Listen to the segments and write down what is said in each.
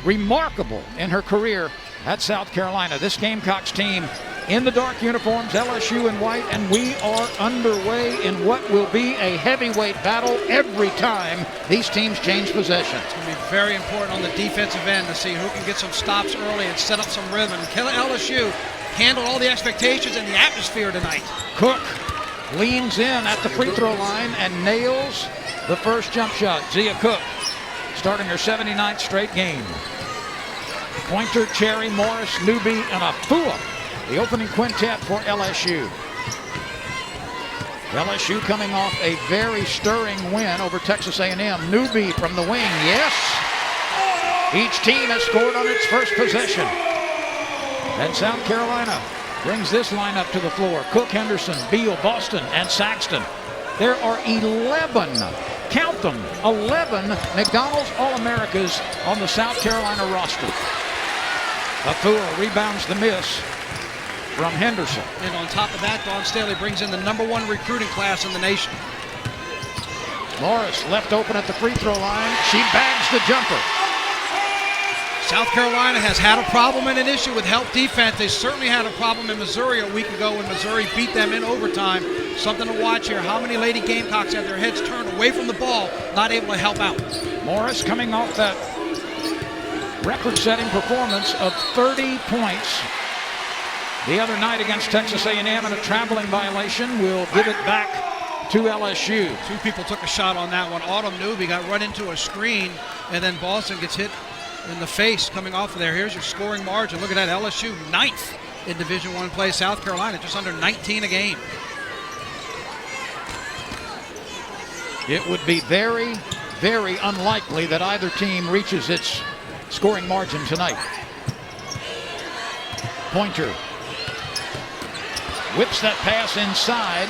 remarkable in her career at South Carolina. This Gamecocks team in the dark uniforms, LSU in white, and we are underway in what will be a heavyweight battle every time these teams change possession. It's going to be very important on the defensive end to see who can get some stops early and set up some rhythm. Can LSU handle all the expectations and the atmosphere tonight? Cook leans in at the free throw line and nails the first jump shot. Zia Cook starting her 79th straight game. Pointer, Cherry, Morris, Newby, and Afua, the opening quintet for LSU. LSU coming off a very stirring win over Texas A&M. Newby from the wing, yes. Each team has scored on its first possession. And South Carolina brings this lineup to the floor. Cook, Henderson, Beal, Boston, and Saxton. There are 11, count them, 11 McDonald's All-Americas on the South Carolina roster. Afua rebounds the miss from Henderson. And on top of that, Dawn Staley brings in the #1 recruiting class in the nation. Morris left open at the free throw line. She bags the jumper. South Carolina has had a problem and an issue with help defense. They certainly had a problem in Missouri a week ago when Missouri beat them in overtime. Something to watch here. How many Lady Gamecocks have their heads turned away from the ball, not able to help out? Morris coming off that record-setting performance of 30 points the other night against Texas A&M, and a traveling violation will give it back to LSU. Two people took a shot on that one. Autumn Newby got run into a screen, and then Boston gets hit in the face coming off of there. Here's your scoring margin. Look at that, LSU 9th in Division I play. South Carolina just under 19 a game. It would be very, very unlikely that either team reaches its scoring margin tonight. Pointer whips that pass inside,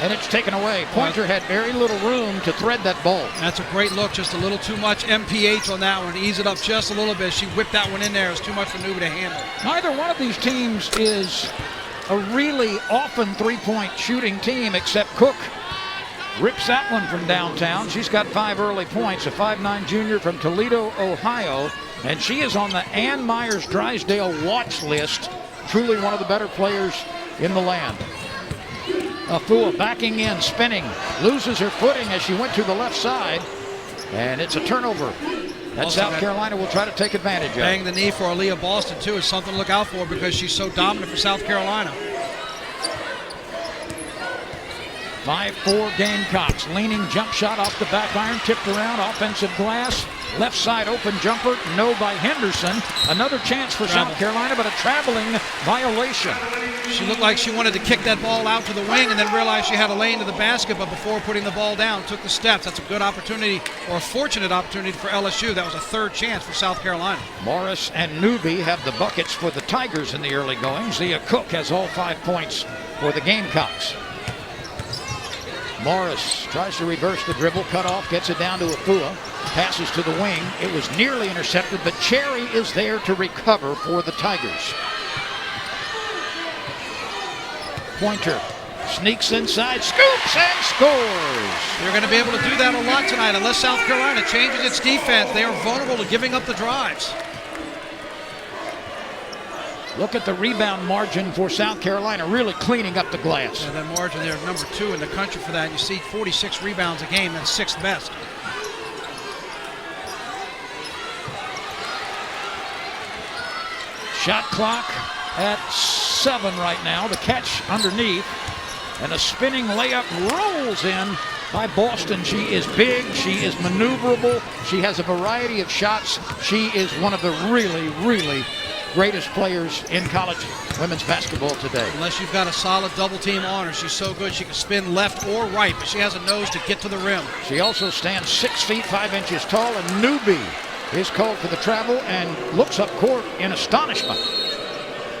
and it's taken away. Pointer had very little room to thread that ball. That's a great look, just a little too much MPH on that one. Ease it up just a little bit. She whipped that one in there. It was too much for Newby to handle. Neither one of these teams is a really often three-point shooting team, except Cook rips that one from downtown. She's got 5 early points, a 5'9" junior from Toledo, Ohio, and she is on the Ann Myers Drysdale watch list. Truly one of the better players in the land. Afua backing in, spinning, loses her footing as she went to the left side, and it's a turnover that South Carolina will try to take advantage of. Bang the knee for Aaliyah Boston, too, is something to look out for because she's so dominant for South Carolina. 5-4 Gamecocks. Leaning jump shot off the back iron, tipped around, offensive glass. Left side open jumper, no by Henderson. Another chance for South Carolina, but a traveling violation. She looked like she wanted to kick that ball out to the wing and then realized she had a lane to the basket, but before putting the ball down, took the steps. That's a good opportunity, or a fortunate opportunity for LSU. That was a third chance for South Carolina. Morris and Newby have the buckets for the Tigers in the early going. Zia Cook has all 5 points for the Gamecocks. Morris tries to reverse the dribble, cut off, gets it down to Afua, passes to the wing. It was nearly intercepted, but Cherry is there to recover for the Tigers. Pointer sneaks inside, scoops, and scores. They're going to be able to do that a lot tonight unless South Carolina changes its defense. They are vulnerable to giving up the drives. Look at the rebound margin for South Carolina, really cleaning up the glass. Yeah, that margin there, #2 in the country for that. You see 46 rebounds a game, that's 6th best. Shot clock at 7 right now. The catch underneath, and a spinning layup rolls in by Boston. She is big, she is maneuverable, she has a variety of shots. She is one of the really, really greatest players in college women's basketball today. Unless you've got a solid double team on her, she's so good she can spin left or right, but she has a nose to get to the rim. She also stands 6 feet 5 inches tall, and Newby is called for the travel and looks up court in astonishment.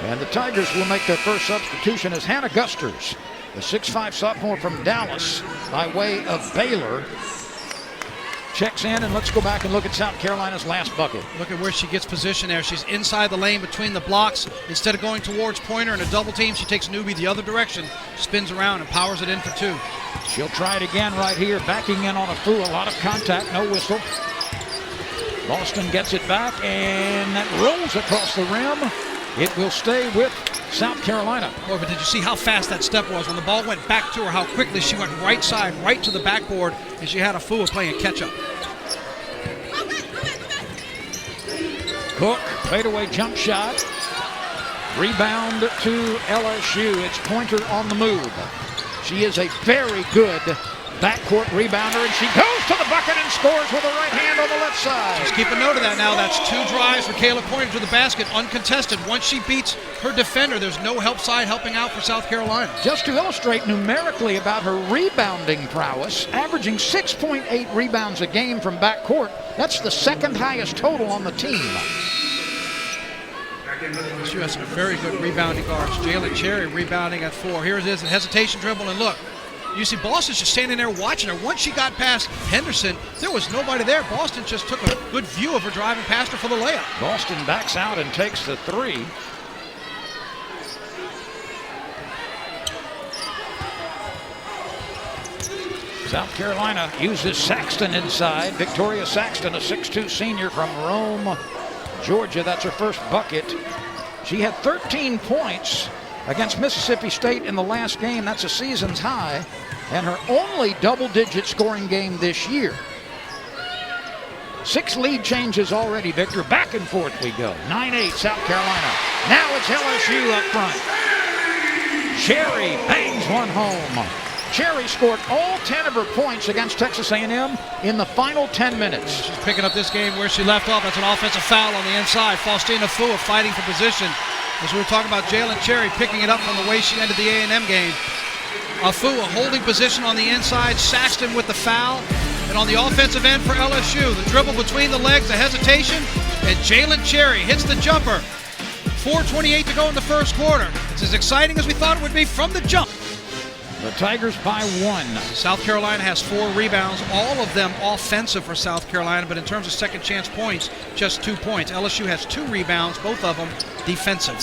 And the Tigers will make their first substitution as Hannah Gusters, the 6'5" sophomore from Dallas by way of Baylor, checks in. And let's go back and look at South Carolina's last bucket. Look at where she gets positioned there. She's inside the lane between the blocks. Instead of going towards Pointer in a double team, she takes Newby the other direction, spins around and powers it in for 2. She'll try it again right here, backing in on Afua. A lot of contact, no whistle. Boston gets it back, and that rolls across the rim. It will stay with South Carolina. Boy, but did you see how fast that step was when the ball went back to her, how quickly she went right side, right to the backboard, and she had Afua playing catch-up. Cook, fadeaway jump shot. Rebound to LSU. It's Pointer on the move. She is a very good backcourt rebounder, and she goes to the bucket and scores with the right hand on the left side. Just keep a note of that now. That's 2 drives for Kayla Pointer to the basket, uncontested. Once she beats her defender, there's no help side helping out for South Carolina. Just to illustrate numerically about her rebounding prowess, averaging 6.8 rebounds a game from backcourt. That's the second highest total on the team. She has some very good rebounding guards. Jalen Cherry rebounding at 4. Here it is, a hesitation dribble, and look. You see Boston's just standing there watching her. Once she got past Henderson, there was nobody there. Boston just took a good view of her driving past her for the layup. Boston backs out and takes the 3. South Carolina uses Saxton inside. Victoria Saxton, a 6'2 senior from Rome, Georgia. That's her first bucket. She had 13 points against Mississippi State in the last game. That's a season's high, and her only double-digit scoring game this year. 6 lead changes already, Victor. Back and forth we go. 9-8 South Carolina. Now it's LSU up front. Cherry bangs one home. Cherry scored all 10 of her points against Texas A&M in the final 10 minutes. She's picking up this game where she left off. That's an offensive foul on the inside. Faustina Afua fighting for position. As we were talking about Jalen Cherry picking it up from the way she ended the A&M game. Afua holding position on the inside. Saxton with the foul. And on the offensive end for LSU, the dribble between the legs, the hesitation, and Jalen Cherry hits the jumper. 4:28 to go in the first quarter. It's as exciting as we thought it would be from the jump. The Tigers by 1. South Carolina has 4 rebounds, all of them offensive for South Carolina, but in terms of second chance points, just 2 points. LSU has 2 rebounds, both of them defensive.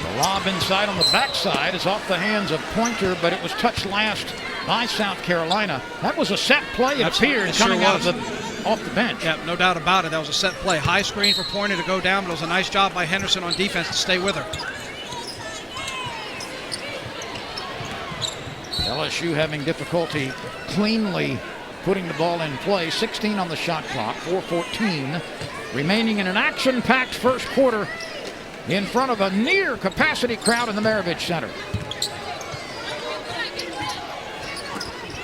The lob inside on the backside is off the hands of Pointer, but it was touched last by South Carolina. That was a set play, it appeared, coming out of off the bench. Yeah, no doubt about it. That was a set play. High screen for Pointer to go down, but it was a nice job by Henderson on defense to stay with her. LSU having difficulty cleanly putting the ball in play. 16 on the shot clock, 4:14 remaining in an action-packed first quarter in front of a near-capacity crowd in the Maravich Center.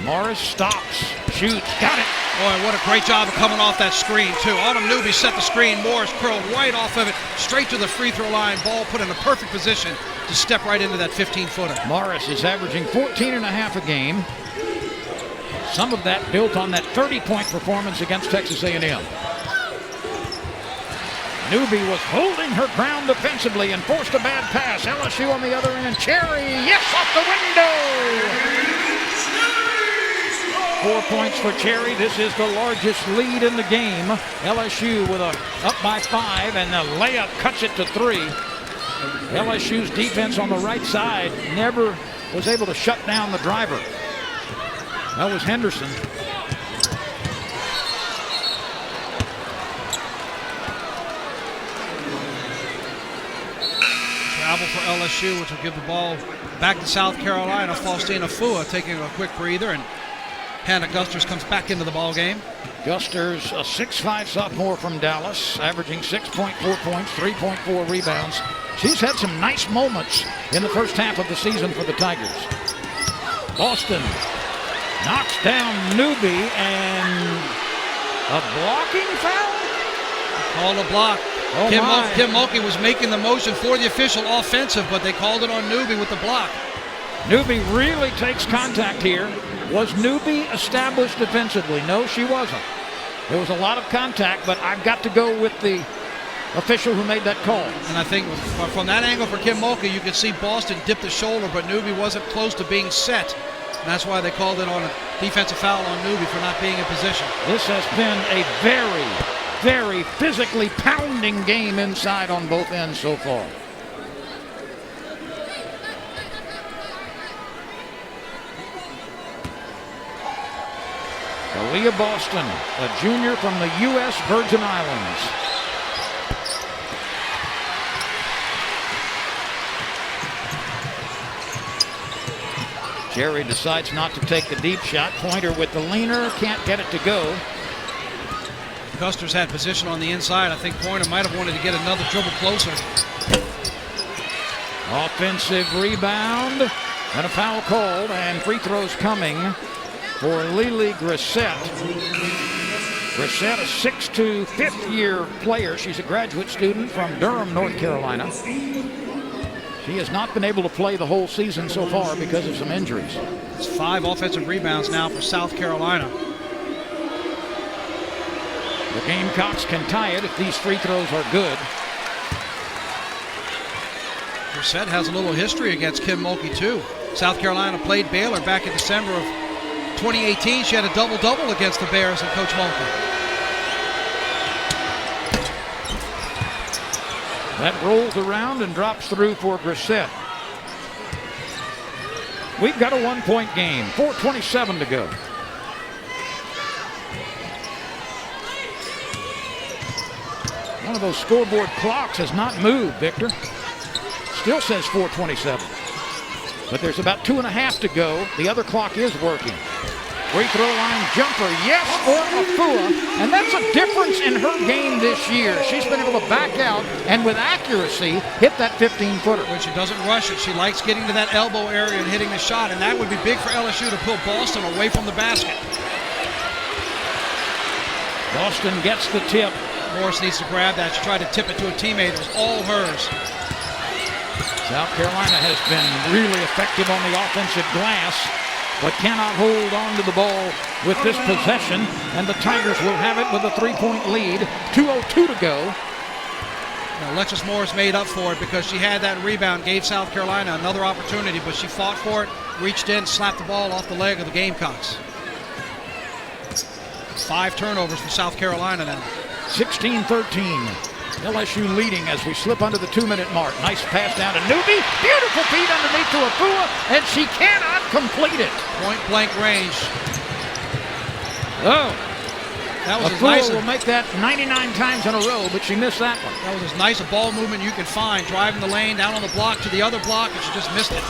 Morris stops, shoots, got it. Boy, what a great job of coming off that screen, too. Autumn Newby set the screen. Morris curled right off of it, straight to the free throw line. Ball put in a perfect position to step right into that 15-footer. Morris is averaging 14.5 a game. Some of that built on that 30-point performance against Texas A&M. Newby was holding her ground defensively and forced a bad pass. LSU on the other end. Cherry, yes, off the window. 4 points for Cherry. This is the largest lead in the game. LSU with a up by 5, and the layup cuts it to 3. LSU's defense on the right side never was able to shut down the driver. That was Henderson. Travel for LSU, which will give the ball back to South Carolina. Faustina Afua taking a quick breather, and Hannah Gusters comes back into the ball game. Gusters, a 6'5 sophomore from Dallas, averaging 6.4 points, 3.4 rebounds. She's had some nice moments in the first half of the season for the Tigers. Boston knocks down Newby, and a blocking foul? Called a block. Oh Kim Mulkey was making the motion for the official offensive, but they called it on Newby with the block. Newby really takes contact here. Was Newby established defensively? No, she wasn't. There was a lot of contact, but I've got to go with the official who made that call. And I think from that angle for Kim Mulkey, you could see Boston dip the shoulder, but Newby wasn't close to being set. And that's why they called it on a defensive foul on Newby for not being in position. This has been a very, very physically pounding game inside on both ends so far. Aaliyah Boston, a junior from the U.S. Virgin Islands. Jerry decides not to take the deep shot. Pointer with the leaner, can't get it to go. Custer's had position on the inside. I think Pointer might have wanted to get another dribble closer. Offensive rebound and a foul called, and free throws coming for Lily Grissett. Grissett, a 6'2", fifth-year player. She's a graduate student from Durham, North Carolina. She has not been able to play the whole season so far because of some injuries. It's 5 offensive rebounds now for South Carolina. The Gamecocks can tie it if these free throws are good. Grissett has a little history against Kim Mulkey, too. South Carolina played Baylor back in December of 2018. She had a double-double against the Bears and Coach Mulkey. That rolls around and drops through for Grissett. We've got a 1-point game, 4:27 to go. One of those scoreboard clocks has not moved, Victor. Still says 4:27. But there's about 2.5 to go. The other clock is working. Free throw line jumper, yes, for Afua. And that's a difference in her game this year. She's been able to back out and with accuracy hit that 15-footer. When she doesn't rush it, she likes getting to that elbow area and hitting the shot, and that would be big for LSU to pull Boston away from the basket. Boston gets the tip. Morris needs to grab that. She tried to tip it to a teammate. It was all hers. South Carolina has been really effective on the offensive glass, but cannot hold on to the ball with this possession, and the Tigers will have it with a 3-point lead. 2:02 to go. Now, Alexis Morris made up for it because she had that rebound, gave South Carolina another opportunity, but she fought for it, reached in, slapped the ball off the leg of the Gamecocks. 5 turnovers for South Carolina now. 16-13. LSU leading as we slip under the 2-minute mark. Nice pass down to Newby. Beautiful feed underneath to Afua, and she cannot complete it. Point blank range. Oh, that was Afua as nice will make that 99 times in a row, but she missed that one. That was as nice a ball movement you could find. Driving the lane, down on the block to the other block, and she just missed it.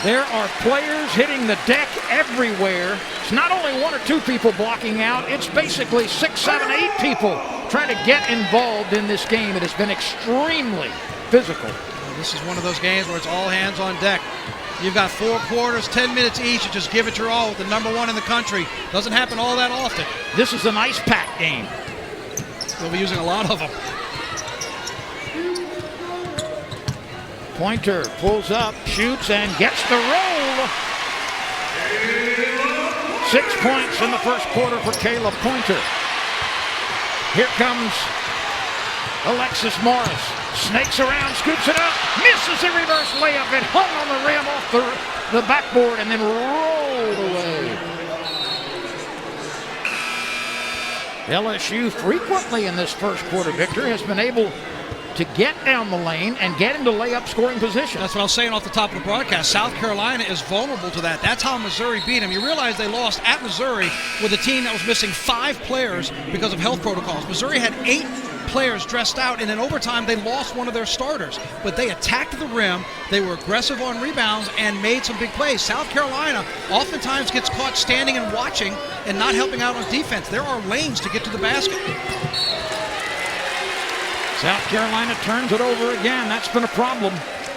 There are players hitting the deck everywhere. It's not only 1 or 2 people blocking out. It's basically 6, 7, 8 people trying to get involved in this game. It has been extremely physical. This is one of those games where it's all hands on deck. You've got 4 quarters, 10 minutes each. You just give it your all with the #1 in the country. Doesn't happen all that often. This is an ice pack game. They'll be using a lot of them. Pointer pulls up, shoots, and gets the roll. 6 points in the first quarter for Kayla Pointer. Here comes Alexis Morris. Snakes around, scoops it up, misses a reverse layup. It hung on the rim off the backboard and then rolled away. LSU frequently in this first quarter, Victor, has been able to get down the lane and get into layup scoring position. That's what I was saying off the top of the broadcast. South Carolina is vulnerable to that. That's how Missouri beat them. You realize they lost at Missouri with a team that was missing 5 players because of health protocols. Missouri had 8 players dressed out, and in overtime they lost one of their starters. But they attacked the rim, they were aggressive on rebounds, and made some big plays. South Carolina oftentimes gets caught standing and watching and not helping out on defense. There are lanes to get to the basket. South Carolina turns it over again. That's been a problem.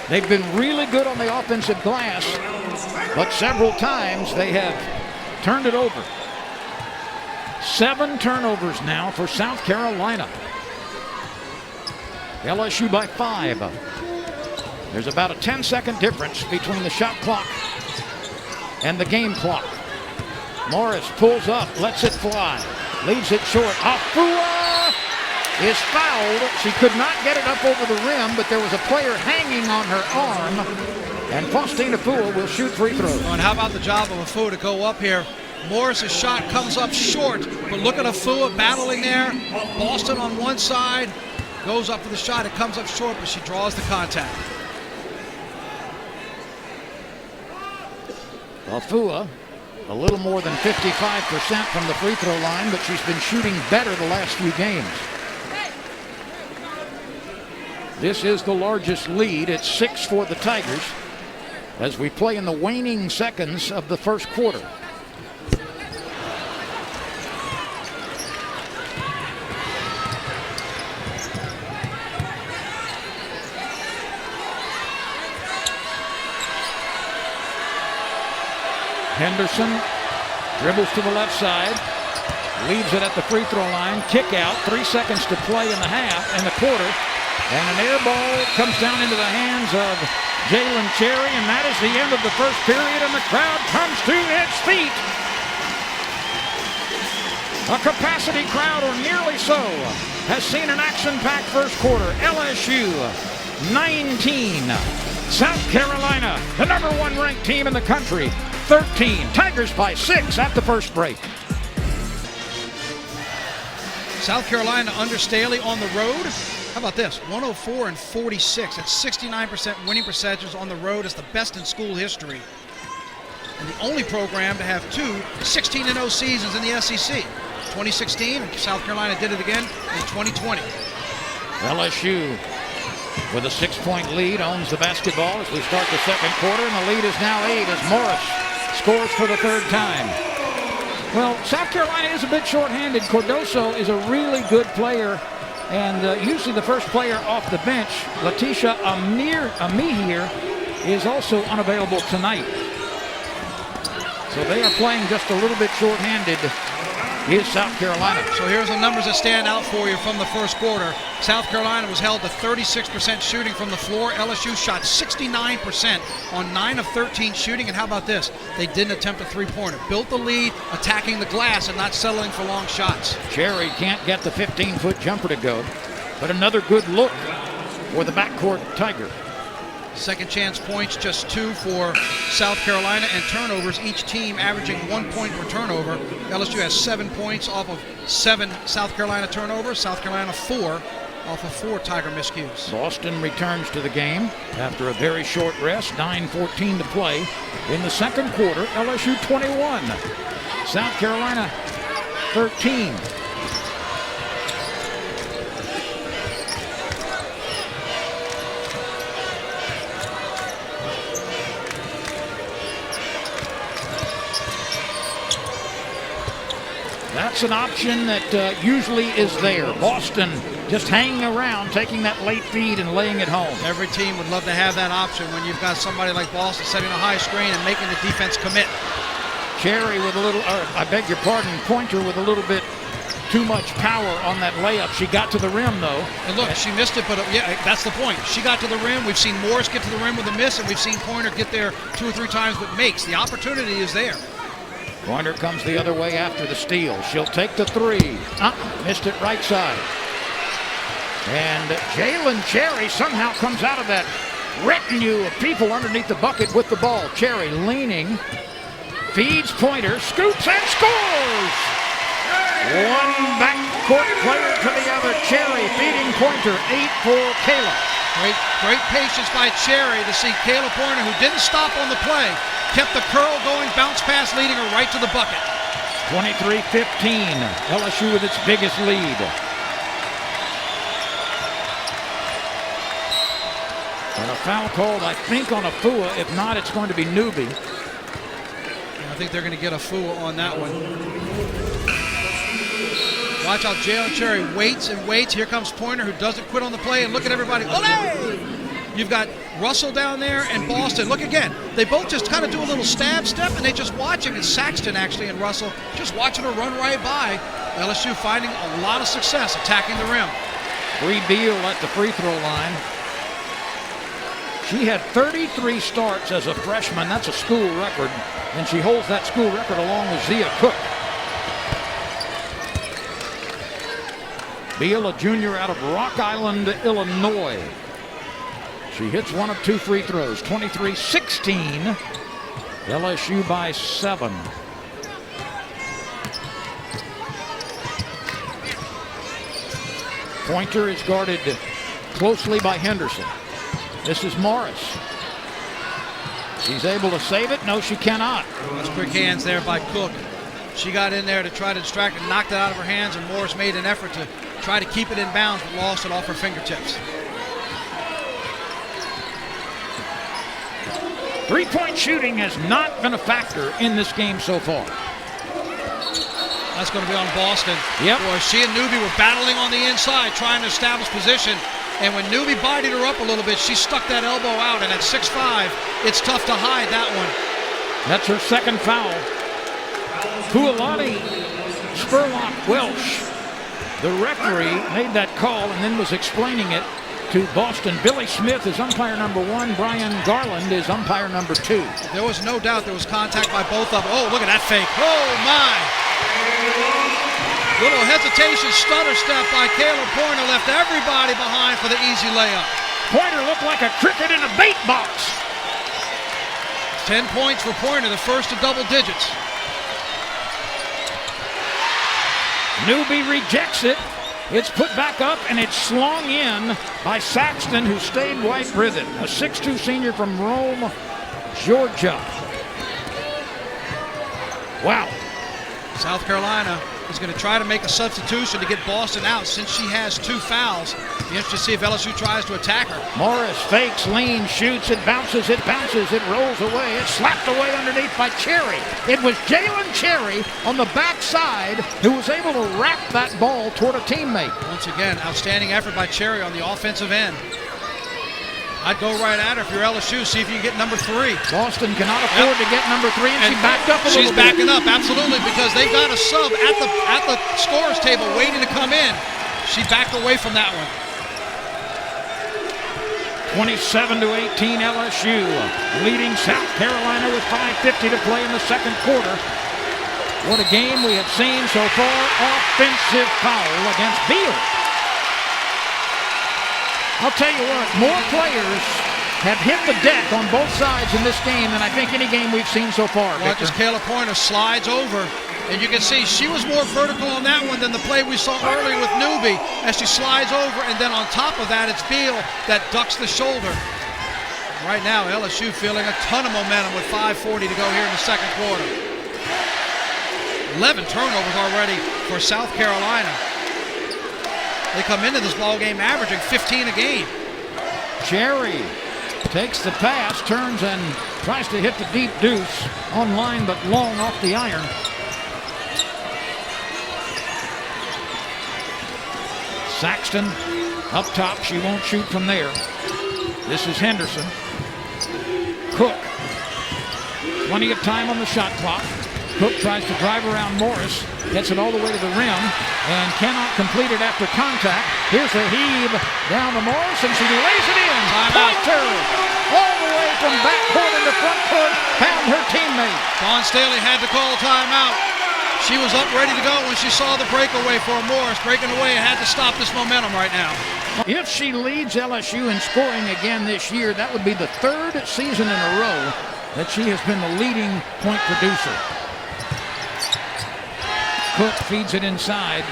They've been really good on the offensive glass, but several times they have turned it over. 7 turnovers now for South Carolina. LSU by 5. There's about a 10-second difference between the shot clock and the game clock. Morris pulls up, lets it fly, leaves it short. Afua is fouled. She could not get it up over the rim, but there was a player hanging on her arm, and Faustine Afua will shoot free throws. Oh, and how about the job of Afua to go up here? Morris' shot comes up short, but look at Afua battling there. Boston on one side, goes up for the shot. It comes up short, but she draws the contact. Afua a little more than 55% from the free throw line, but she's been shooting better the last few games. This is the largest lead. It's 6 for the Tigers as we play in the waning seconds of the first quarter. Henderson dribbles to the left side, leaves it at the free throw line, kick out, 3 seconds to play in the half and the quarter, and an air ball comes down into the hands of Jalen Cherry, and that is the end of the first period, and the crowd comes to its feet. A capacity crowd, or nearly so, has seen an action-packed first quarter. LSU 19, South Carolina, the #1 ranked team in the country, 13. Tigers by 6 at the first break. South Carolina under Staley on the road. How about this? 104-46. That's 69% winning percentages on the road. It's the best in school history. And the only program to have 2 16-0 seasons in the SEC. 2016, and South Carolina did it again in 2020. LSU with a 6-point lead owns the basketball as we start the second quarter, and the lead is now 8 as Morris scores for the 3rd time. Well, South Carolina is a bit shorthanded. Cardoso is a really good player, and usually the first player off the bench, Letitia Amihir, is also unavailable tonight. So they are playing just a little bit shorthanded. Is South Carolina. So here's the numbers that stand out for you from the first quarter. South Carolina was held to 36% shooting from the floor. LSU shot 69% on 9 of 13 shooting. And how about this? They didn't attempt a three-pointer. Built the lead, attacking the glass and not settling for long shots. Cherry can't get the 15-foot jumper to go, but another good look for the backcourt Tiger. Second chance points, just 2 for South Carolina, and turnovers, each team averaging 1 point per turnover. LSU has 7 points off of 7 South Carolina turnovers. South Carolina 4 off of 4 Tiger miscues. Boston returns to the game after a very short rest. 9:14 to play in the second quarter. LSU 21, South Carolina 13. That's an option that usually is there. Boston just hanging around, taking that late feed and laying it home. Every team would love to have that option when you've got somebody like Boston setting a high screen and making the defense commit. Cherry with a little, I beg your pardon, Pointer with a little bit too much power on that layup. She got to the rim, though. And look, she missed it, but yeah, that's the point. She got to the rim. We've seen Morris get to the rim with a miss, and we've seen Pointer get there 2 or 3 times, but makes. The opportunity is there. Pointer comes the other way after the steal. She'll take the 3. Missed it right side. And Jalen Cherry somehow comes out of that retinue of people underneath the bucket with the ball. Cherry leaning, feeds Pointer, scoops and scores! One backcourt player to the other. Cherry feeding Pointer. 8 for Kayla. Great patience by Cherry to see Kayla Pointer, who didn't stop on the play, kept the curl going, bounce pass leading her right to the bucket. 23-15, LSU with its biggest lead. And a foul called, I think, on Afua. If not, it's going to be Newby. I think they're going to get a foul on that one. Watch out, Jalen Cherry waits and waits. Here comes Pointer, who doesn't quit on the play, and look at everybody. Olé! You've got Russell down there and Boston. Look again. They both just kind of do a little stab step, and they just watch him. It's Saxton, actually, and Russell just watching her run right by. LSU finding a lot of success attacking the rim. Bree Beal at the free throw line. She had 33 starts as a freshman. That's a school record, and she holds that school record along with Zia Cook. Beal, a junior out of Rock Island, Illinois. She hits one of 2 free throws. 23-16. LSU by 7. Pointer is guarded closely by Henderson. This is Morris. She's able to save it. No, she cannot. That's quick hands there by Cook. She got in there to try to distract and knocked it out of her hands, and Morris made an effort to try to keep it in bounds, but lost it off her fingertips. Three-point shooting has not been a factor in this game so far. That's going to be on Boston. Yep. Boy, she and Newby were battling on the inside, trying to establish position. And when Newby bodied her up a little bit, she stuck that elbow out. And at 6'5", it's tough to hide that one. That's her second foul. Kualani Spurlock Welsh, the referee, made that call and then was explaining it to Boston. Billy Smith is umpire number 1. Brian Garland is umpire number 2. There was no doubt there was contact by both of them. Oh, look at that fake. Oh, my. Little hesitation, stutter step by Kayla Pointer left everybody behind for the easy layup. Pointer looked like a cricket in a bait box. 10 points for Pointer, the first to double digits. Newby rejects it. It's put back up and it's slung in by Saxton, who stayed white with it. A 6'2" senior from Rome, Georgia. Wow. South Carolina is going to try to make a substitution to get Boston out since she has 2 fouls. Be interested to see if LSU tries to attack her. Morris fakes, leans, shoots, it bounces, it rolls away. It's slapped away underneath by Cherry. It was Jalen Cherry on the backside who was able to wrap that ball toward a teammate. Once again, outstanding effort by Cherry on the offensive end. I'd go right at her if you're LSU, see if you can get number 3. Boston cannot afford to get number 3, and she backed up a little bit. She's backing up, absolutely, because they've got a sub at the scorer's table waiting to come in. She backed away from that one. 27-18 LSU, leading South Carolina with 5:50 to play in the second quarter. What a game we have seen so far. Offensive foul against Beal. I'll tell you what, more players have hit the deck on both sides in this game than I think any game we've seen so far. Watch as Kayla Pointer slides over, and you can see she was more vertical on that one than the play we saw earlier with Newby as she slides over, and then on top of that, it's Beal that ducks the shoulder. Right now, LSU feeling a ton of momentum with 5:40 to go here in the second quarter. 11 turnovers already for South Carolina. They come into this ball game averaging 15 a game. Cherry takes the pass, turns and tries to hit the deep deuce on line, but long off the iron. Saxton up top. She won't shoot from there. This is Henderson. Cook. Plenty of time on the shot clock. Cook tries to drive around Morris, gets it all the way to the rim, and cannot complete it after contact. Here's a heave down to Morris, and she lays it in. Pointer, all the way from backcourt into front court, found her teammate. Dawn Staley had to call a timeout. She was up ready to go when she saw the breakaway for Morris breaking away and had to stop this momentum right now. If she leads LSU in scoring again this year, that would be the 3rd season in a row that she has been the leading point producer. Cook feeds it inside.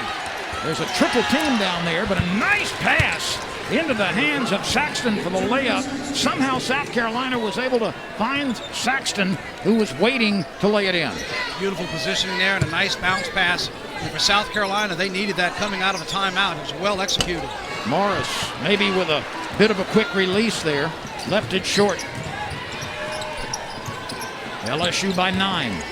There's a triple team down there, but a nice pass into the hands of Saxton for the layup. Somehow South Carolina was able to find Saxton, who was waiting to lay it in. Beautiful positioning there and a nice bounce pass. And for South Carolina, they needed that coming out of a timeout. It was well executed. Morris, maybe with a bit of a quick release there, left it short. LSU by 9.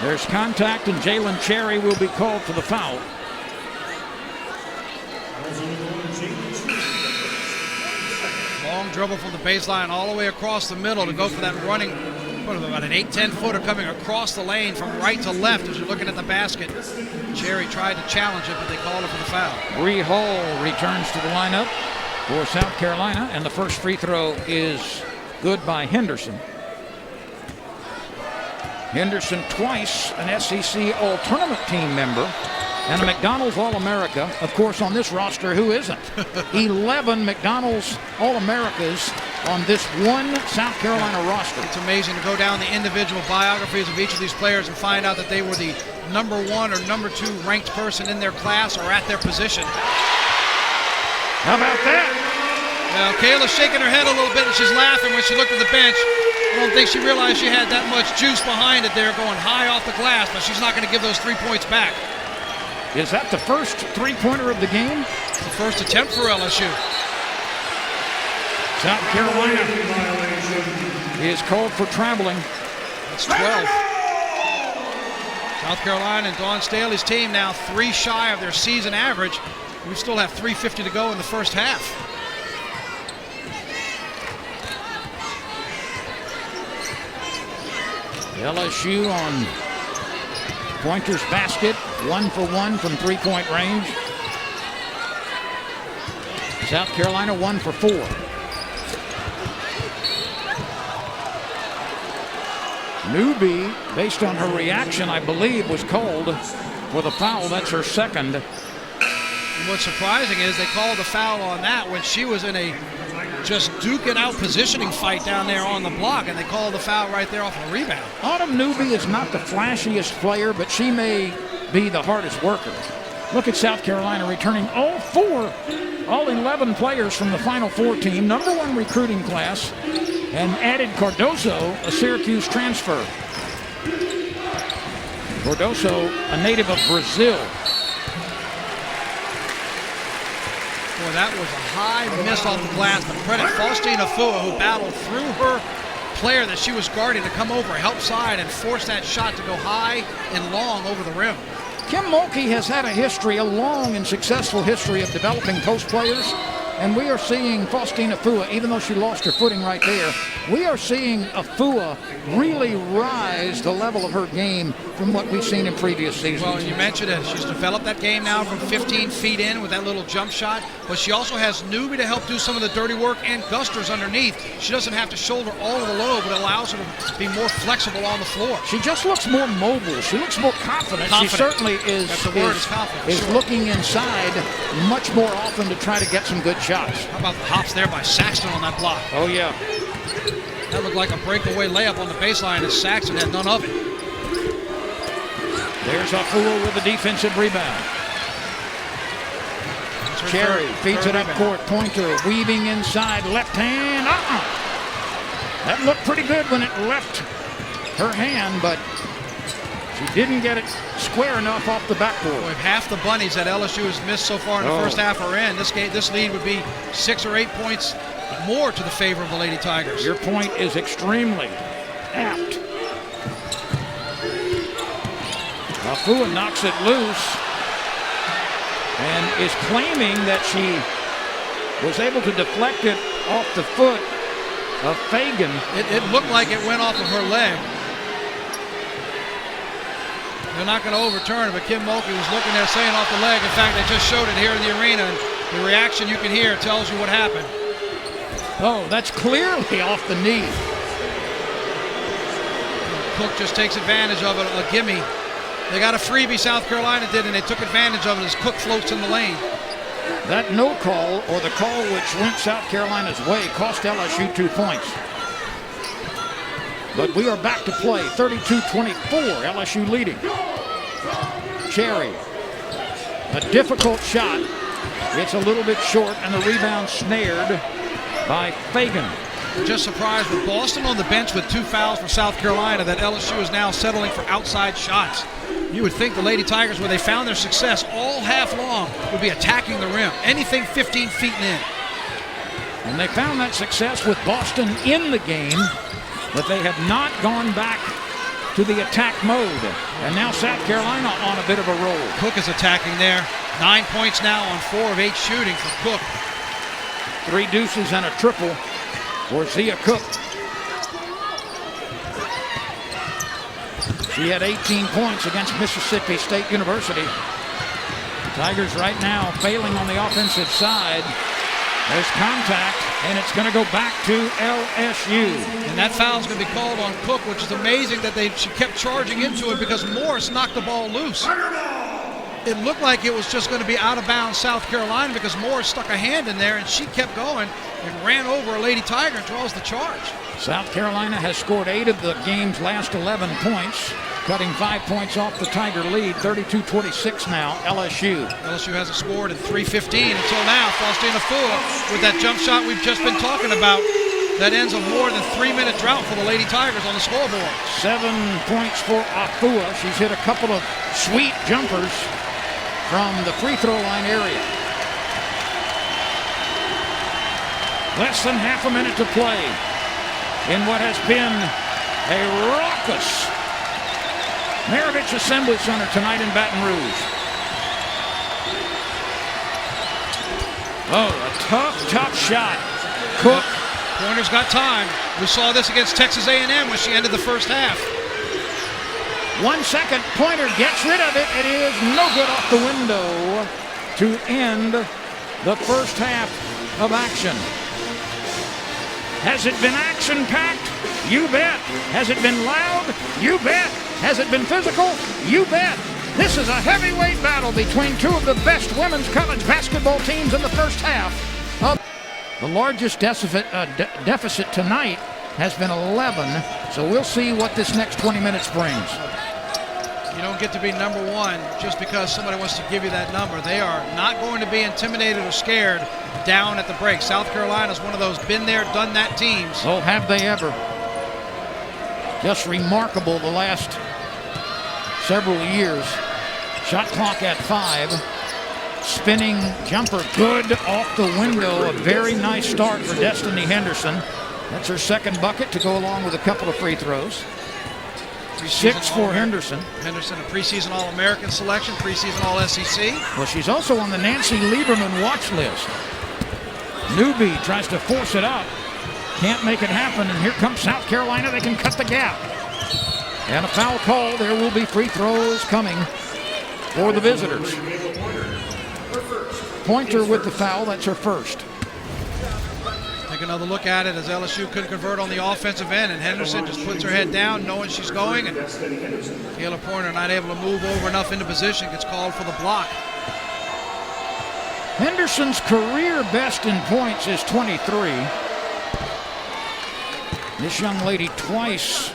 There's contact, and Jalen Cherry will be called for the foul. Long dribble from the baseline all the way across the middle to go for that running, about an 8-10 footer coming across the lane from right to left as you're looking at the basket. Cherry tried to challenge it, but they called it for the foul. Bree Hall returns to the lineup for South Carolina, and the first free throw is good by Henderson. Henderson twice an SEC All-Tournament team member and a McDonald's All-America. Of course, on this roster, who isn't? 11 McDonald's All-Americas on this one South Carolina roster. It's amazing to go down the individual biographies of each of these players and find out that they were the number 1 or number 2 ranked person in their class or at their position. How about that? Well, Kayla's shaking her head a little bit and she's laughing when she looked at the bench. I don't think she realized she had that much juice behind it there going high off the glass, but she's not going to give those 3 points back. Is that the first three-pointer of the game? It's the first attempt for LSU. South Carolina is called for traveling. That's 12. South Carolina and Dawn Staley's team now 3 shy of their season average. We still have 3:50 to go in the first half. LSU on Pointer's basket, 1 for 1 from three-point range. South Carolina 1 for 4. Newby, based on her reaction, I believe, was called for the foul. That's her second. And what's surprising is they called the foul on that when she was in a just duking out positioning fight down there on the block, and they called the foul right there off a rebound. Autumn Newby is not the flashiest player, but she may be the hardest worker. Look at South Carolina returning all 11 players from the Final Four team, number 1 recruiting class, and added Cardoso, a Syracuse transfer. Cardoso, a native of Brazil. Boy, that was a high miss off the glass, but credit Faustina Fua, who battled through her player that she was guarding to come over, help side, and force that shot to go high and long over the rim. Kim Mulkey has had a long and successful history of developing post players, and we are seeing Faustina Fua, even though she lost her footing right there, we are seeing Fua really rise the level of her game from what we've seen in previous seasons. Well, you mentioned it. She's developed that game now from 15 feet in with that little jump shot, but she also has Newby to help do some of the dirty work and Gusters underneath. She doesn't have to shoulder all of the load, but it allows her to be more flexible on the floor. She just looks more mobile. She looks more confident. She certainly is. That's the word, is confident. Is looking inside much more often to try to get some good shots. How about the hops there by Saxton on that block? Oh, yeah. That looked like a breakaway layup on the baseline, and Saxton had none of it. There's Afua with a defensive rebound. Cherry feeds it up court. Pointer weaving inside, left hand. That looked pretty good when it left her hand, but she didn't get it square enough off the backboard. Boy, half the bunnies that LSU has missed so far in the first half are in. This lead would be 6 or 8 points more to the favor of the Lady Tigers. Your point is extremely apt. Afua knocks it loose and is claiming that she was able to deflect it off the foot of Fagan. It looked like it went off of her leg. They're not going to overturn it, but Kim Mulkey was looking there saying off the leg. In fact, they just showed it here in the arena, and the reaction you can hear tells you what happened. Oh, that's clearly off the knee. Cook just takes advantage of it, a gimme. They got a freebie, South Carolina did, and they took advantage of it as Cook floats in the lane. That no call, or the call which went South Carolina's way, cost LSU 2 points. But we are back to play, 32-24, LSU leading. Cherry, a difficult shot. It's a little bit short, and the rebound snared by Fagan. Just surprised with Boston on the bench with 2 fouls for South Carolina that LSU is now settling for outside shots. You would think the Lady Tigers, where they found their success all half long, would be attacking the rim. Anything 15 feet and in. And they found that success with Boston in the game, but they have not gone back to the attack mode. And now South Carolina on a bit of a roll. Cook is attacking there. 9 points now on 4 of 8 shooting for Cook. 3 deuces and a triple for Zia Cook. She had 18 points against Mississippi State University. Tigers right now failing on the offensive side. There's contact, and it's going to go back to LSU. And that foul's going to be called on Cook, which is amazing that she kept charging into it because Morris knocked the ball loose. it looked like it was just going to be out of bounds South Carolina because Morris stuck a hand in there and she kept going and ran over a Lady Tiger and draws the charge. South Carolina has scored 8 of the game's last 11 points, cutting 5 points off the Tiger lead, 32-26 now, LSU. LSU hasn't scored in 3:15 until now. Faustina Fua with that jump shot we've just been talking about. That ends a more than 3-minute drought for the Lady Tigers on the scoreboard. 7 points for Afua. She's hit a couple of sweet jumpers from the free throw line area. Less than half a minute to play in what has been a raucous Maravich Assembly Center tonight in Baton Rouge. Oh, a tough shot. Cook. Pointer's got time. We saw this against Texas A&M when she ended the first half. 1 second. Pointer gets rid of it. It is no good off the window to end the first half of action. Has it been action-packed? You bet. Has it been loud? You bet. Has it been physical? You bet. This is a heavyweight battle between two of the best women's college basketball teams in the first half. The largest deficit tonight has been 11, so we'll see what this next 20 minutes brings. You don't get to be number one just because somebody wants to give you that number. They are not going to be intimidated or scared down at the break. South Carolina's one of those been there, done that teams. Oh, have they ever. Just remarkable the last several years. Shot clock at 5. Spinning jumper, good off the window. A very nice start for Destiny Henderson. That's her second bucket to go along with a couple of free throws. 6 for Henderson. Henderson, a preseason All-American selection, preseason All-SEC. Well, she's also on the Nancy Lieberman watch list. Newby tries to force it up. Can't make it happen, and here comes South Carolina. They can cut the gap. And a foul call. There will be free throws coming for the visitors. Pointer with the foul. That's her first. Take another look at it as LSU couldn't convert on the offensive end, and Henderson just puts her head down knowing she's going, and Taylor Pointer not able to move over enough into position, gets called for the block. Henderson's career best in points is 23. This young lady twice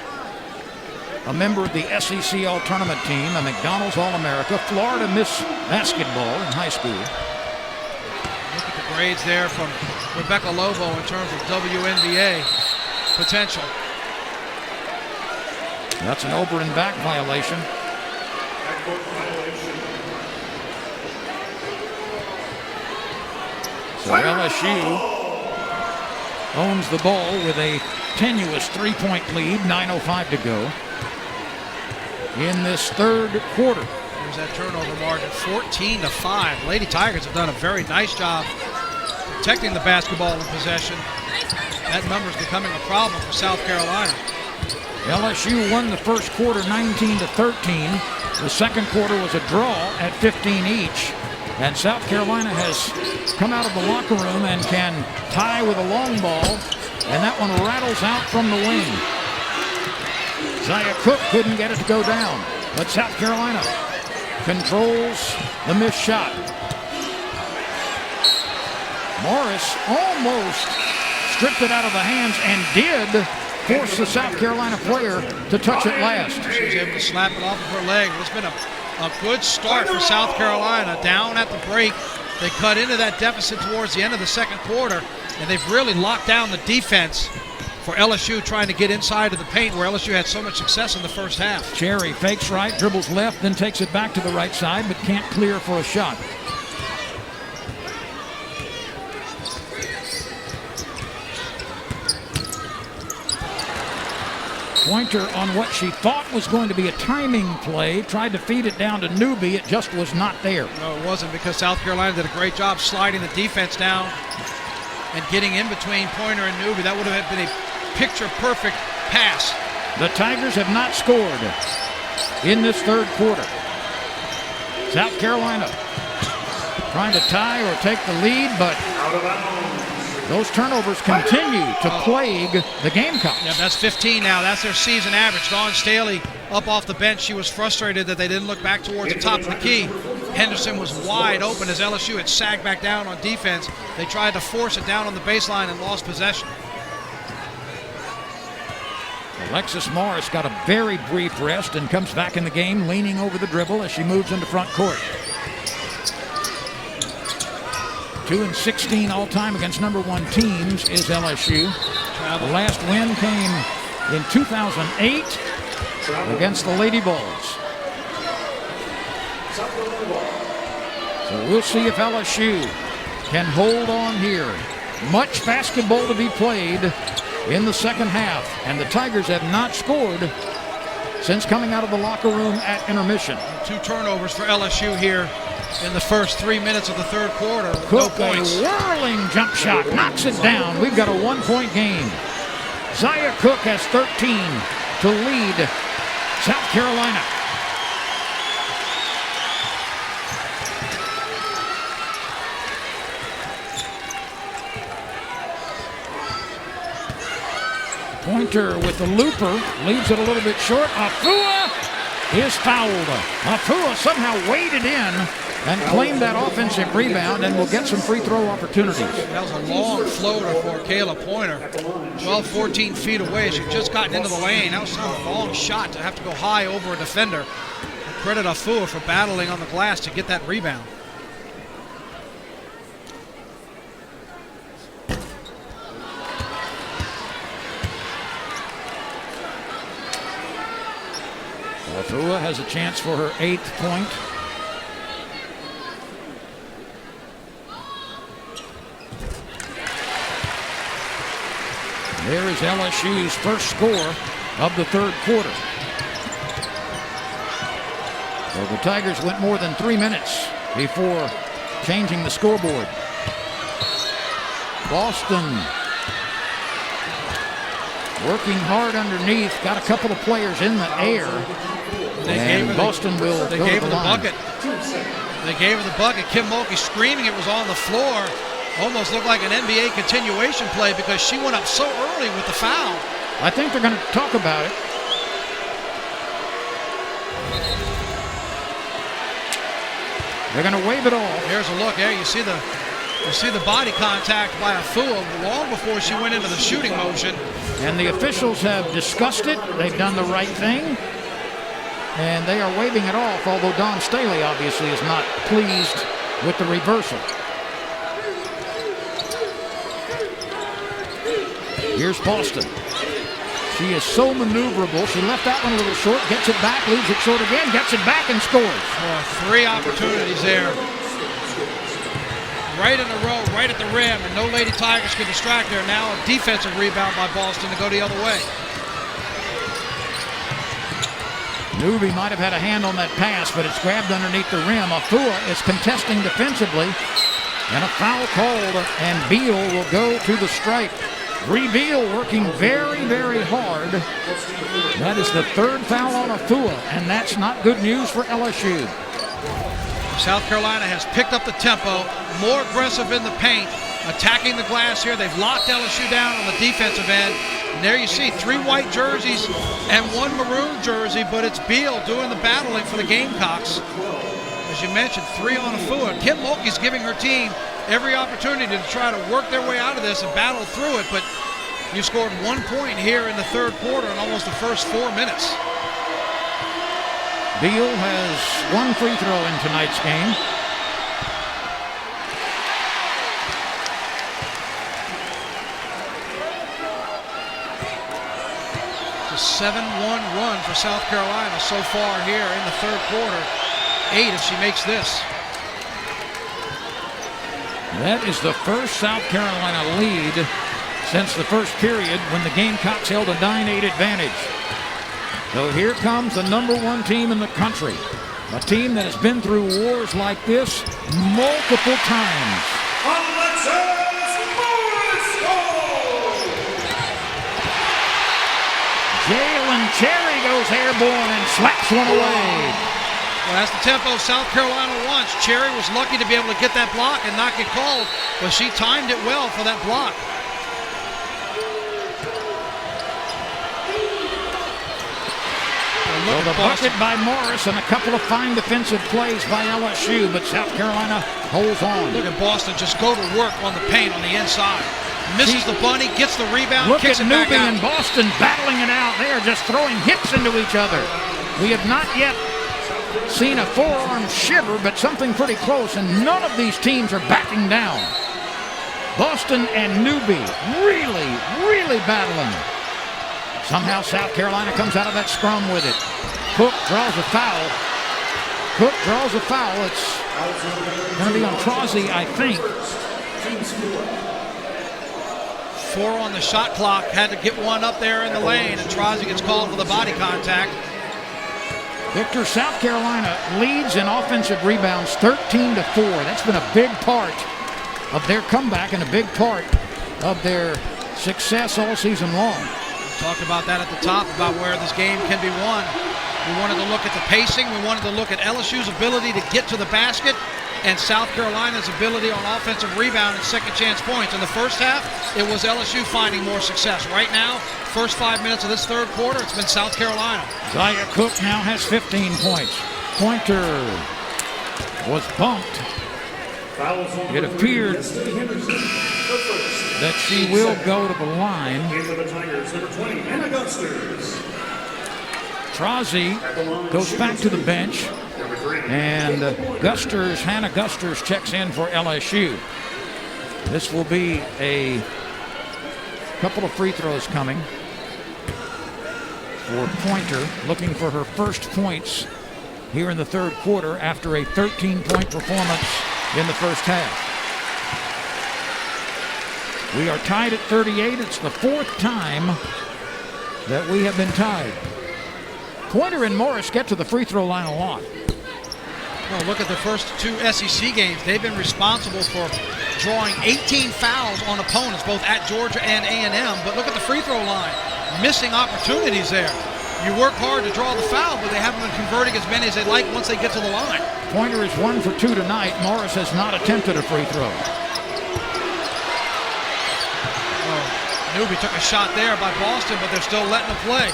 a member of the SEC All-Tournament team, a McDonald's All-America, Florida Miss Basketball in high school. Look at the grades there from Rebecca Lobo in terms of WNBA potential. That's an over and back violation. So LSU owns the ball with a tenuous 3-point lead, 9:05 to go in this third quarter. Here's that turnover margin, 14-5. Lady Tigers have done a very nice job protecting the basketball in possession. That number is becoming a problem for South Carolina. LSU won the first quarter 19-13. The second quarter was a draw at 15 each. And South Carolina has come out of the locker room and can tie with a long ball. And that one rattles out from the wing. Zaya Cook couldn't get it to go down. But South Carolina controls the missed shot. Morris almost stripped it out of the hands and did force the South Carolina player to touch it last. She was able to slap it off of her leg. It's been a good start for South Carolina. Down at the break, they cut into that deficit towards the end of the second quarter, and they've really locked down the defense for LSU trying to get inside of the paint where LSU had so much success in the first half. Cherry fakes right, dribbles left, then takes it back to the right side, but can't clear for a shot. Pointer on what she thought was going to be a timing play, tried to feed it down to Newby. It just was not there. No, it wasn't, because South Carolina did a great job sliding the defense down and getting in between Pointer and Newby. That would have been a picture-perfect pass. The Tigers have not scored in this third quarter. South Carolina trying to tie or take the lead, but those turnovers continue to plague the Gamecocks. Yeah, that's 15 now. That's their season average. Dawn Staley up off the bench. She was frustrated that they didn't look back towards the top of the key. Henderson was wide open as LSU had sagged back down on defense. They tried to force it down on the baseline and lost possession. Alexis Morris got a very brief rest and comes back in the game, leaning over the dribble as she moves into front court. 2-16 all-time against number 1 teams is LSU. The last win came in 2008 against the Lady Bulls. So we'll see if LSU can hold on here. Much basketball to be played in the second half, and the Tigers have not scored since coming out of the locker room at intermission. 2 turnovers for LSU here in the first 3 minutes of the third quarter. Cook, no a points. whirling jump shot, knocks it down. We've got a 1-point game. Zaya Cook has 13 to lead South Carolina. Pointer with the looper, leaves it a little bit short. Afua is fouled. Afua somehow waded in and claimed that offensive rebound and will get some free throw opportunities. That was a long floater for Kayla Pointer. 12, 14 feet away. She'd just gotten into the lane. That was a long shot to have to go high over a defender. Credit Afua for battling on the glass to get that rebound. Afua has a chance for her 8th point. There is LSU's first score of the third quarter. So the Tigers went more than 3 minutes before changing the scoreboard. Boston working hard underneath, got a couple of players in the air. Boston will they go gave to her the the line. bucket. They gave her the bucket. Kim Mulkey screaming it was on the floor. Almost looked like an NBA continuation play because she went up so early with the foul. I think they're going to talk about it. They're going to wave it off. Here's a look. There you see the body contact by Afua long before she went into the shooting motion. And the officials have discussed it. They've done the right thing. And they are waving it off, although Don Staley obviously is not pleased with the reversal. Here's Boston. She is so maneuverable. She left that one a little short, gets it back, leaves it short again, gets it back and scores. Well, 3 opportunities there. Right in a row, right at the rim, and no Lady Tigers can distract her. Now a defensive rebound by Boston to go the other way. Newby might have had a hand on that pass, but it's grabbed underneath the rim. Afua is contesting defensively, and a foul called, and Beal will go to the stripe. Beal working very, very hard. That is the 3rd foul on Afua, and that's not good news for LSU. South Carolina has picked up the tempo, more aggressive in the paint, attacking the glass here. They've locked LSU down on the defensive end. And there you see 3 white jerseys and 1 maroon jersey, but it's Beal doing the battling for the Gamecocks. As you mentioned, 3 on Afua. Kim Mulkey's giving her team every opportunity to try to work their way out of this and battle through it, but you scored 1 point here in the third quarter in almost the first 4 minutes. Beal has 1 free throw in tonight's game. It's a 7-1 run for South Carolina so far here in the third quarter. 8 if she makes this. That is the first South Carolina lead since the first period when the Gamecocks held a 9-8 advantage. So here comes the number 1 team in the country. A team that has been through wars like this multiple times. Jalen Cherry goes airborne and slaps one away. Well, that's the tempo South Carolina wants. Cherry was lucky to be able to get that block and not get called, but she timed it well for that block. look So at the Boston. bucket by Morris and a couple of fine defensive plays by LSU, but South Carolina holds on. Look at Boston just go to work on the paint on the inside. Misses the bunny, gets the rebound, Look kicks at it back Newby out. and Boston battling it out. They are just throwing hits into each other. We have not yet seen a forearm shiver, but something pretty close, and none of these teams are backing down. Boston and Newby really, really battling. Somehow South Carolina comes out of that scrum with it. Cook draws a foul. It's going to be on Trozzi, I think. 4 on the shot clock. Had to get one up there in the lane, and Trozzi gets called for the body contact. Victor, South Carolina leads in offensive rebounds 13-4. That's been a big part of their comeback and a big part of their success all season long. Talked about that at the top, about where this game can be won. We wanted to look at the pacing. We wanted to look at LSU's ability to get to the basket and South Carolina's ability on offensive rebound and second chance points. In the first half, it was LSU finding more success. Right now, first 5 minutes of this third quarter, it's been South Carolina. Zaya Cook now has 15 points. Pointer was bumped. It appeared that she will go to the line. Trozzi goes back to the bench, and Hannah Gusters checks in for LSU. This will be a couple of free throws coming for Pointer, looking for her first points here in the third quarter after a 13-point performance in the first half. We are tied at 38. It's the fourth time that we have been tied. Pointer and Morris get to the free throw line a lot. Well, look at the first 2 SEC games. They've been responsible for drawing 18 fouls on opponents, both at Georgia and A&M. But look at the free throw line. Missing opportunities there. You work hard to draw the foul, but they haven't been converting as many as they'd like once they get to the line. Pointer is 1 for 2 tonight. Morris has not attempted a free throw. Newby took a shot there by Boston, but they're still letting them play.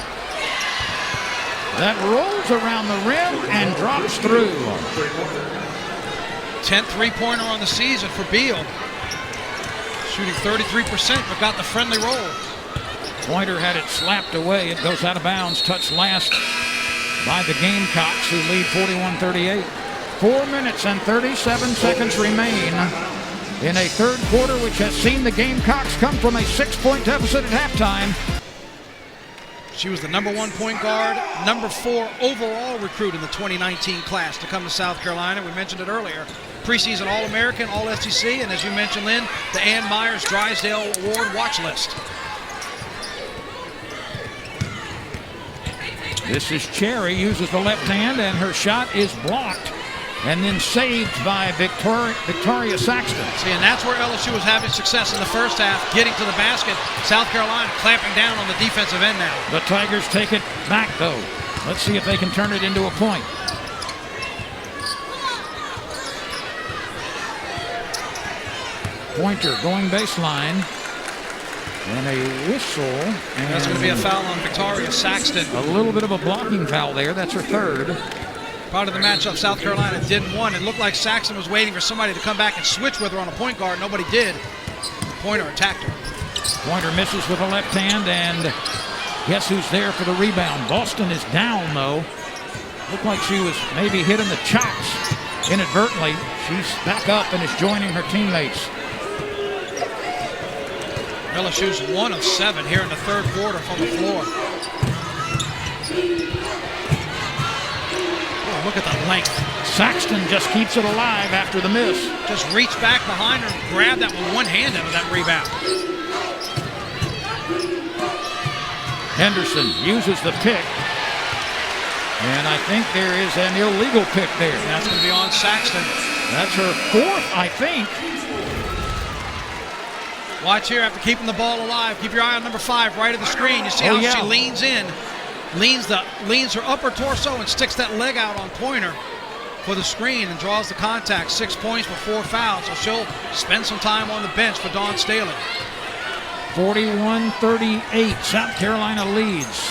That rolls around the rim and drops through. 10th three-pointer on the season for Beal. Shooting 33%, but got the friendly roll. Pointer had it slapped away. It goes out of bounds. Touched last by the Gamecocks, who lead 41-38. 4 minutes and 37 seconds remain in a third quarter which has seen the Gamecocks come from a 6-point deficit at halftime. She was the number 1 point guard, number 4 overall recruit in the 2019 class to come to South Carolina. We mentioned it earlier. Preseason All-American, All-SEC, and as you mentioned, Lynn, the Ann Myers Drysdale Award watch list. This is Cherry, uses the left hand, and her shot is blocked and then saved by Victoria Saxton. See, and that's where LSU was having success in the first half, getting to the basket. South Carolina clamping down on the defensive end now. The Tigers take it back, though. Let's see if they can turn it into a point. Pointer going baseline. And a whistle. And that's going to be a foul on Victoria Saxton. A little bit of a blocking foul there. That's her third. Part of the matchup South Carolina didn't want. It looked like Saxton was waiting for somebody to come back and switch with her on a point guard. Nobody did. Pointer attacked her. Pointer misses with a left hand, and guess who's there for the rebound? Boston is down, though. Looked like she was maybe hitting the chops inadvertently. She's back up and is joining her teammates. LSU's 1 of 7 here in the third quarter from the floor. Oh, look at the length. Saxton just keeps it alive after the miss. Just reached back behind her and grabbed that with one hand out of that rebound. Henderson uses the pick. And I think there is an illegal pick there. That's going to be on Saxton. That's her fourth, I think. Watch here after keeping the ball alive. Keep your eye on number 5 right of the screen. You see how she leans in, leans her upper torso and sticks that leg out on Pointer for the screen and draws the contact. 6 points for 4 fouls, so she'll spend some time on the bench for Dawn Staley. 41-38, South Carolina leads.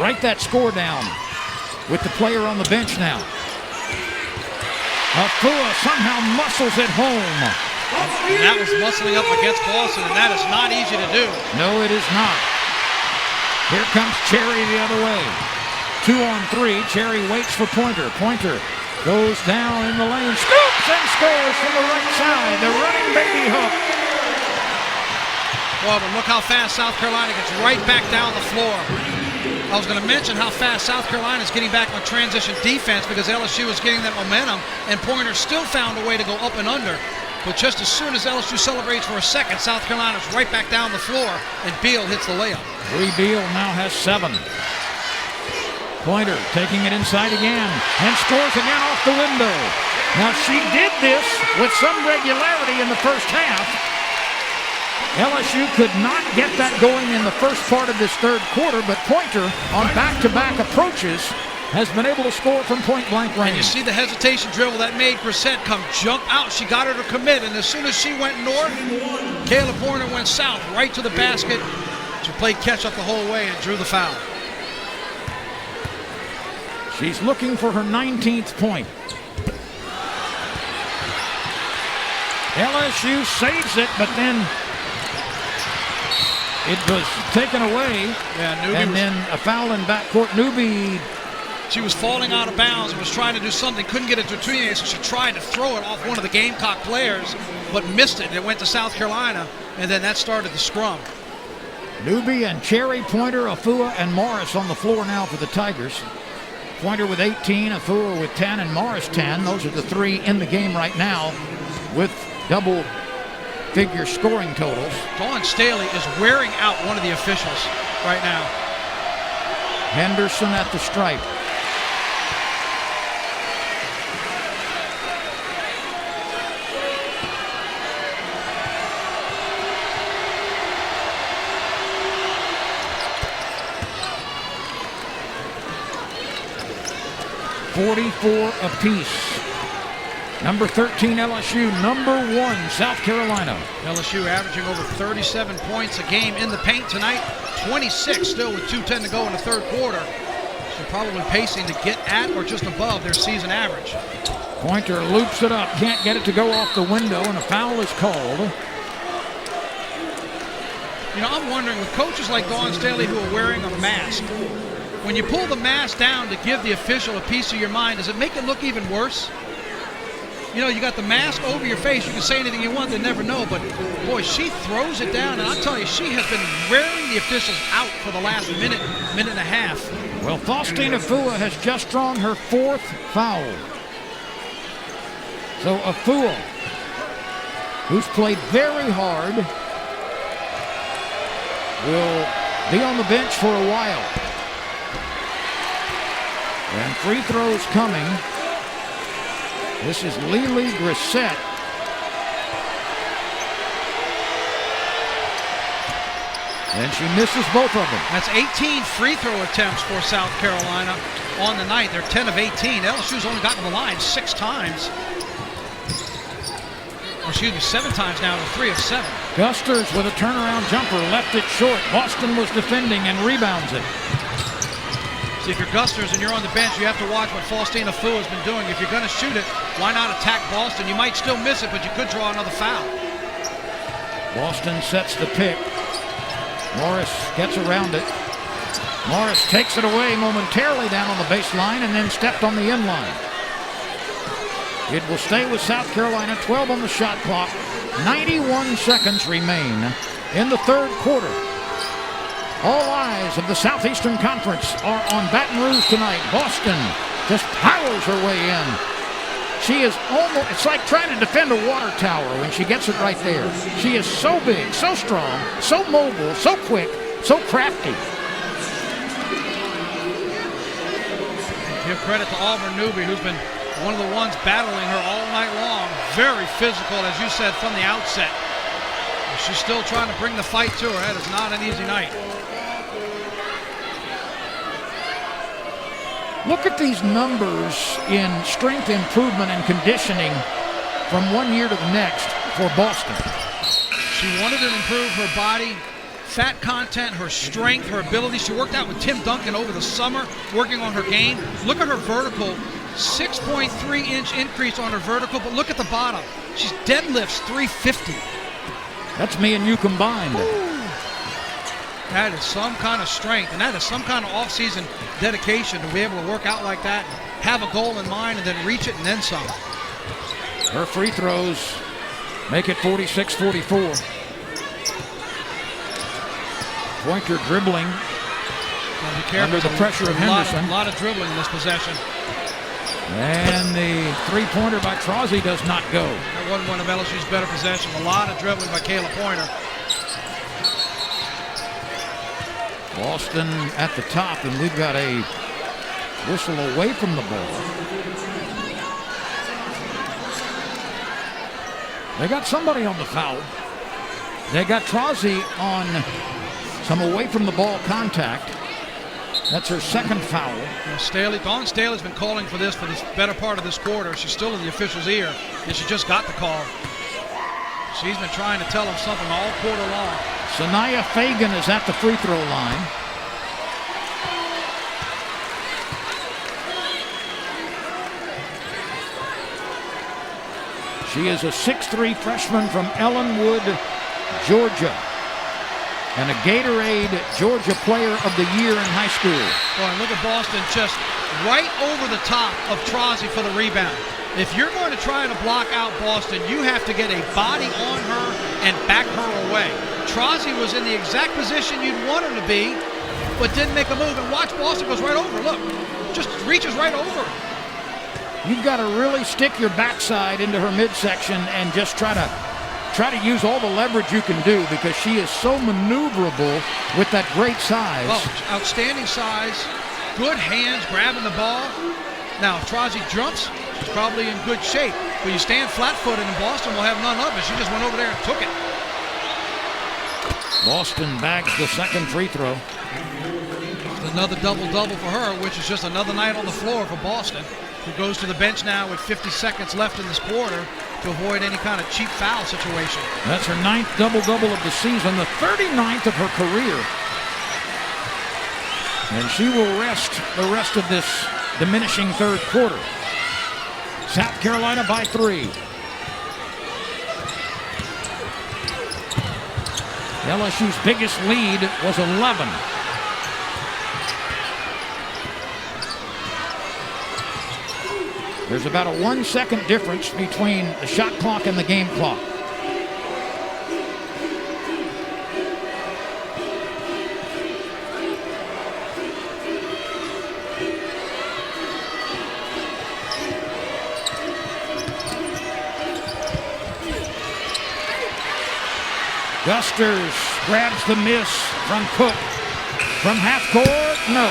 Write that score down. with the player on the bench now. Afua somehow muscles it home. And that was muscling up against Boston, and that is not easy to do. No, it is not. Here comes Cherry the other way. 2 on 3. Cherry waits for Pointer. Pointer goes down in the lane, scoops and scores from the right side. The running baby hook. Well, but look how fast South Carolina gets right back down the floor. I was going to mention how fast South Carolina is getting back on transition defense because LSU is getting that momentum, and Pointer still found a way to go up and under. But just as soon as LSU celebrates for a second, South Carolina's right back down the floor, and Beal hits the layup. Bree Beal now has 7. Pointer taking it inside again and scores again off the window. Now she did this with some regularity in the first half. LSU could not get that going in the first part of this third quarter, but Pointer on back-to-back approaches has been able to score from point-blank range. And you see the hesitation dribble that made Brissett come jump out. She got her to commit, and as soon as she went north, Kayla Pointer went south, right to the basket. She played catch-up the whole way and drew the foul. She's looking for her 19th point. LSU saves it, but then it was taken away. Yeah, and then a foul in backcourt. Newby. She was falling out of bounds and was trying to do something, couldn't get it to her teammates, so she tried to throw it off one of the Gamecock players, but missed it. It went to South Carolina, and then that started the scrum. Newby and Cherry, Pointer, Afua, and Morris on the floor now for the Tigers. Pointer with 18, Afua with 10, and Morris 10. Those are the 3 in the game right now with double-figure scoring totals. Dawn Staley is wearing out one of the officials right now. Henderson at the stripe. .44 apiece. Number 13 LSU, number 1 South Carolina. LSU averaging over 37 points a game in the paint tonight. 26 still with 2:10 to go in the third quarter. So probably pacing to get at or just above their season average. Pointer loops it up, can't get it to go off the window, and a foul is called. You know, I'm wondering, with coaches like Dawn Staley who are wearing a mask, when you pull the mask down to give the official a piece of your mind, does it make it look even worse? You know, you got the mask over your face. You can say anything you want. They never know. But, boy, she throws it down. And I'll tell you, she has been wearing the officials out for the last minute and a half. Well, Faustina Afua has just drawn her 4th foul. So Afua, who's played very hard, will be on the bench for a while. And free throws coming. This is Lily Grissett. And she misses both of them. That's 18 free throw attempts for South Carolina on the night. They're 10 of 18. LSU's only gotten to the line 6 times. Or excuse me, 7 times now to 3 of 7. Gusters with a turnaround jumper, left it short. Boston was defending and rebounds it. See, if you're Gusters and you're on the bench, you have to watch what Faustina Afua has been doing. If you're going to shoot it, why not attack Boston? You might still miss it, but you could draw another foul. Boston sets the pick. Morris gets around it. Morris takes it away momentarily down on the baseline and then stepped on the end line. It will stay with South Carolina, 12 on the shot clock. 91 seconds remain in the third quarter. All eyes of the Southeastern Conference are on Baton Rouge tonight. Boston just powers her way in. She is almost, it's like trying to defend a water tower when she gets it right there. She is so big, so strong, so mobile, so quick, so crafty. Give credit to Auburn Newby, who's been one of the ones battling her all night long. Very physical, as you said, from the outset. She's still trying to bring the fight to her. That is not an easy night. Look at these numbers in strength improvement and conditioning from one year to the next for Boston. She wanted to improve her body fat content, her strength, her ability. She worked out with Tim Duncan over the summer, working on her game. Look at her vertical, 6.3-inch increase on her vertical, but look at the bottom. She's deadlifts 350. That's me and you combined. Ooh. That is some kind of strength, and that is some kind of off-season dedication to be able to work out like that, have a goal in mind, and then reach it and then some. Her free throws make it 46-44. Pointer dribbling under the pressure of Henderson. A lot of dribbling in this possession. And the three-pointer by Trozzi does not go. That wasn't one of LSU's better possessions. A lot of dribbling by Kayla Pointer. Boston at the top, and we've got a whistle away from the ball. They got somebody on the foul. They got Trozzi on some away from the ball contact. That's her second foul. Dawn Staley's been calling for this better part of this quarter. She's still in the official's ear, and she just got the call. She's been trying to tell him something all quarter long. Sanaya Fagan is at the free throw line. She is a 6'3" freshman from Ellenwood, Georgia, and a Gatorade Georgia Player of the Year in high school. Boy, look at Boston just right over the top of Trozzi for the rebound. If you're going to try to block out Boston, you have to get a body on her and back her away. Trozzi was in the exact position you'd want her to be, but didn't make a move. And watch, Boston goes right over. Look, just reaches right over. You've got to really stick your backside into her midsection and just try to use all the leverage you can do, because she is so maneuverable with that great size. Oh, outstanding size, good hands grabbing the ball. Now, if Trozzi jumps, she's probably in good shape. But you stand flat-footed, and Boston will have none of it. She just went over there and took it. Boston bags the second free throw. Another double-double for her, which is just another night on the floor for Boston, who goes to the bench now with 50 seconds left in this quarter to avoid any kind of cheap foul situation. That's her 9th double-double of the season, the 39th of her career. And she will rest the rest of this diminishing third quarter. South Carolina by 3. LSU's biggest lead was 11. There's about a 1 second difference between the shot clock and the game clock. Gusters grabs the miss from Cook. From half court, no.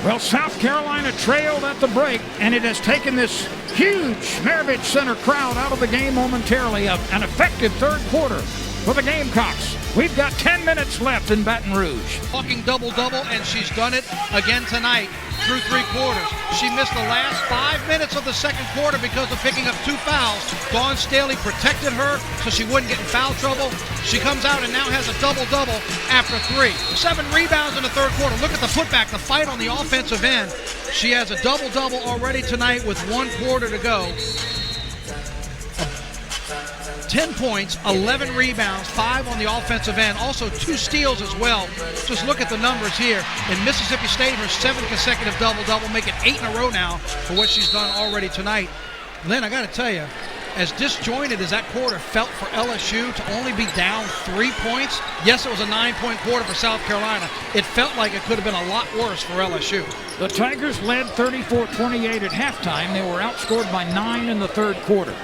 Well, South Carolina trailed at the break, and it has taken this huge Maravich Center crowd out of the game momentarily. An effective third quarter for the Gamecocks. We've got 10 minutes left in Baton Rouge. Talking double-double, and she's done it again tonight through 3 quarters. She missed the last 5 minutes of the second quarter because of picking up 2 fouls. Dawn Staley protected her so she wouldn't get in foul trouble. She comes out and now has a double-double after 3. 7 rebounds in the third quarter. Look at the putback, the fight on the offensive end. She has a double-double already tonight with 1 quarter to go. 10 points, 11 rebounds, 5 on the offensive end, also 2 steals as well. Just look at the numbers here. In Mississippi State, her 7th consecutive double-double, making 8 in a row now for what she's done already tonight. Lynn, I got to tell you, as disjointed as that quarter felt for LSU to only be down 3 points, yes, it was a 9-point quarter for South Carolina. It felt like it could have been a lot worse for LSU. The Tigers led 34-28 at halftime. They were outscored by 9 in the third quarter.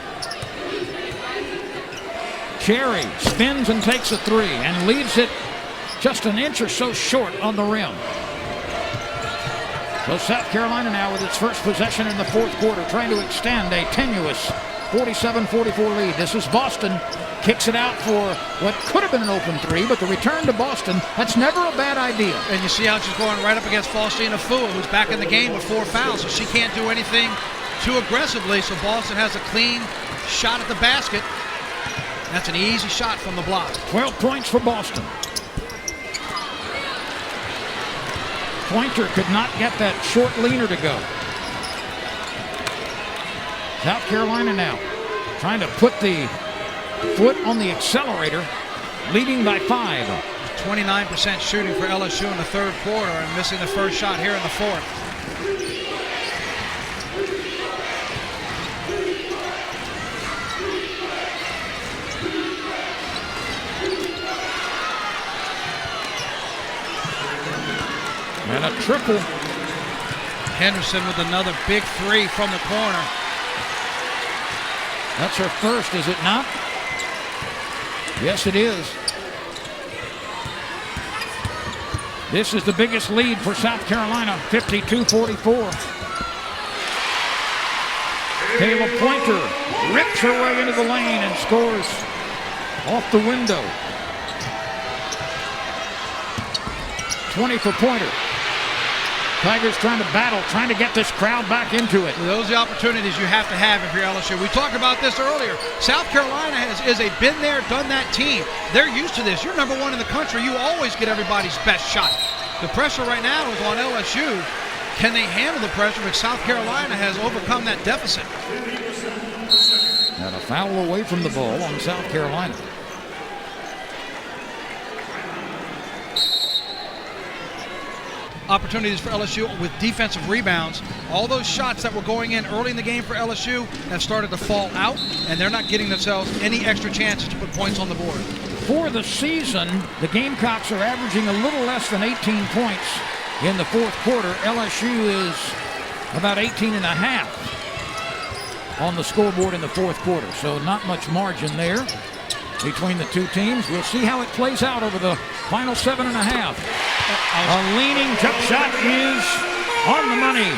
Cherry spins and takes a 3 and leaves it just an inch or so short on the rim. So South Carolina now with its first possession in the fourth quarter, trying to extend a tenuous 47-44 lead. This is Boston. Kicks it out for what could have been an open 3, but the return to Boston, that's never a bad idea. And you see how she's going right up against Faustina Fua, who's back in the game with 4 fouls, so she can't do anything too aggressively. So Boston has a clean shot at the basket. That's an easy shot from the block. 12 points for Boston. Pointer could not get that short leaner to go. South Carolina now trying to put the foot on the accelerator, leading by 5. 29% shooting for LSU in the third quarter and missing the first shot here in the fourth. And a triple. Henderson with another big 3 from the corner. That's her first, is it not? Yes, it is. This is the biggest lead for South Carolina, 52-44. Kayla Pointer rips her way into the lane and scores off the window. 20 for Pointer. Tigers trying to battle, trying to get this crowd back into it. Those are the opportunities you have to have if you're LSU. We talked about this earlier. South Carolina is a been there, done that team. They're used to this. You're number 1 in the country. You always get everybody's best shot. The pressure right now is on LSU. Can they handle the pressure? But South Carolina has overcome that deficit. And a foul away from the ball on South Carolina. Opportunities for LSU with defensive rebounds. All those shots that were going in early in the game for LSU have started to fall out, and they're not getting themselves any extra chances to put points on the board. For the season, the Gamecocks are averaging a little less than 18 points in the fourth quarter. LSU is about 18 and a half on the scoreboard in the fourth quarter, so not much margin there between the two teams. We'll see how it plays out over the final 7 and a half. A leaning jump shot is on the money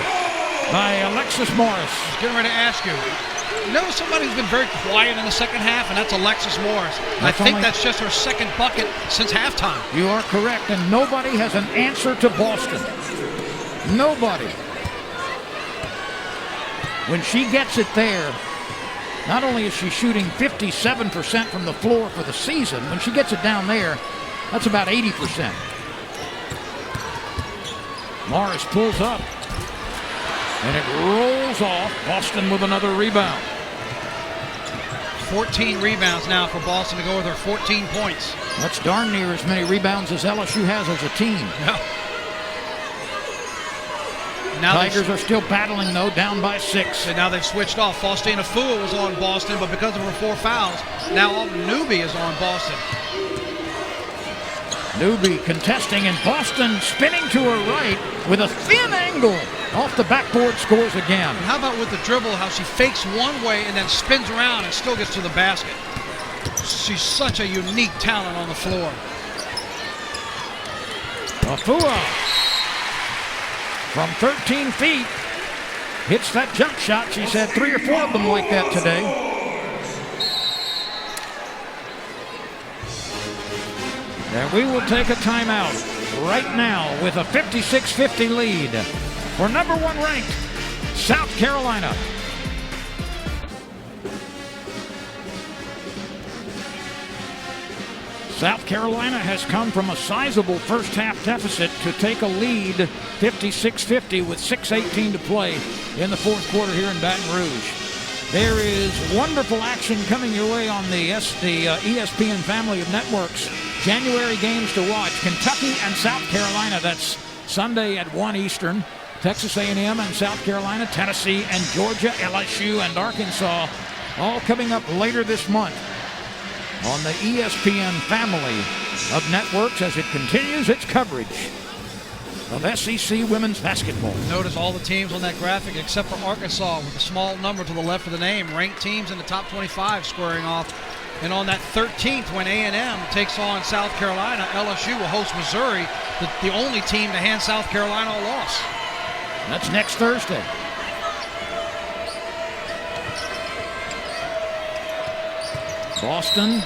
by Alexis Morris. I was getting ready to ask you. You know somebody who's been very quiet in the second half, and that's Alexis Morris. I think that's just her second bucket since halftime. You are correct, and nobody has an answer to Boston. Nobody. When she gets it there, not only is she shooting 57% from the floor for the season, when she gets it down there, that's about 80%. Morris pulls up, and it rolls off. Boston with another rebound. 14 rebounds now for Boston to go with her 14 points. That's darn near as many rebounds as LSU has as a team. Yeah. Now Tigers are still battling, though, down by 6. And now they've switched off. Faustina Fua was on Boston, but because of her 4 fouls, now Alton Newby is on Boston. Newby contesting, and Boston spinning to her right with a thin angle. Off the backboard, scores again. And how about with the dribble, how she fakes one way and then spins around and still gets to the basket. She's such a unique talent on the floor. Afua from 13 feet hits that jump shot. She's had 3 or 4 of them like that today. And we will take a timeout right now with a 56-50 lead for number 1 ranked South Carolina. South Carolina has come from a sizable first half deficit to take a lead 56-50 with 6:18 to play in the fourth quarter here in Baton Rouge. There is wonderful action coming your way on the ESPN family of networks. January games to watch. Kentucky and South Carolina. That's Sunday at 1 Eastern. Texas A&M and South Carolina. Tennessee and Georgia. LSU and Arkansas. All coming up later this month on the ESPN family of networks as it continues its coverage of SEC women's basketball. Notice all the teams on that graphic except for Arkansas with a small number to the left of the name. Ranked teams in the top 25 squaring off. And on that 13th, when A&M takes on South Carolina, LSU will host Missouri, the only team to hand South Carolina a loss. That's next Thursday. Boston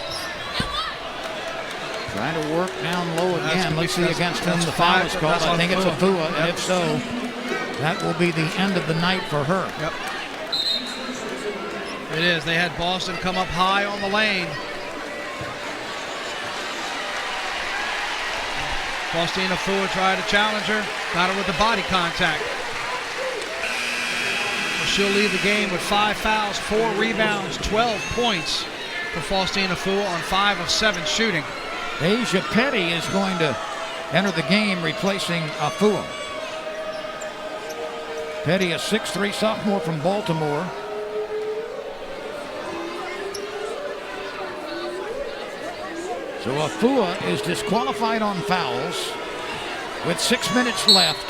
trying to work down low again. Let's see against whom the foul is called. I think it's Afua, and if so, that will be the end of the night for her. Yep. It is. They had Boston come up high on the lane. Faustina Fua tried to challenge her, got her with the body contact. She'll leave the game with 5 fouls, 4 rebounds, 12 points for Faustina Fua on 5 of 7 shooting. Asia Petty is going to enter the game replacing Afua. Petty, a 6'3" sophomore from Baltimore. So Afua is disqualified on fouls with 6 minutes left.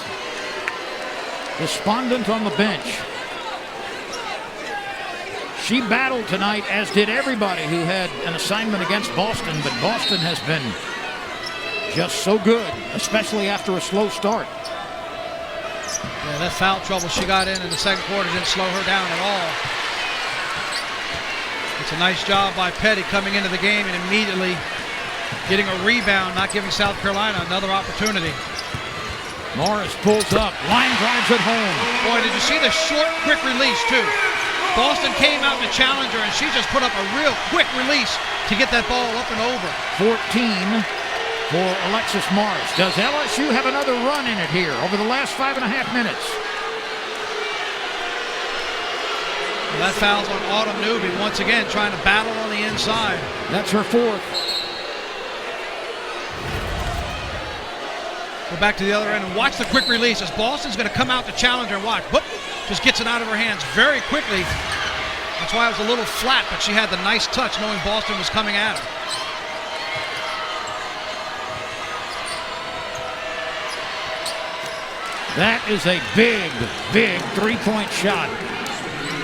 Despondent on the bench. She battled tonight, as did everybody who had an assignment against Boston, but Boston has been just so good, especially after a slow start. Yeah, that foul trouble she got in the second quarter didn't slow her down at all. It's a nice job by Petty coming into the game and immediately getting a rebound, not giving South Carolina another opportunity. Morris pulls up, line drives it home. Boy, did you see the short, quick release too? Boston came out to challenge her, and she just put up a real quick release to get that ball up and over. 14 for Alexis Morris. Does LSU have another run in it here over the last 5.5 minutes? Well, that foul's on Autumn Newby once again, trying to battle on the inside. That's her 4th. Go back to the other end and watch the quick release as Boston's going to come out to challenge her and watch. Whoop, just gets it out of her hands very quickly. That's why it was a little flat, but she had the nice touch knowing Boston was coming at her. That is a big, big three-point shot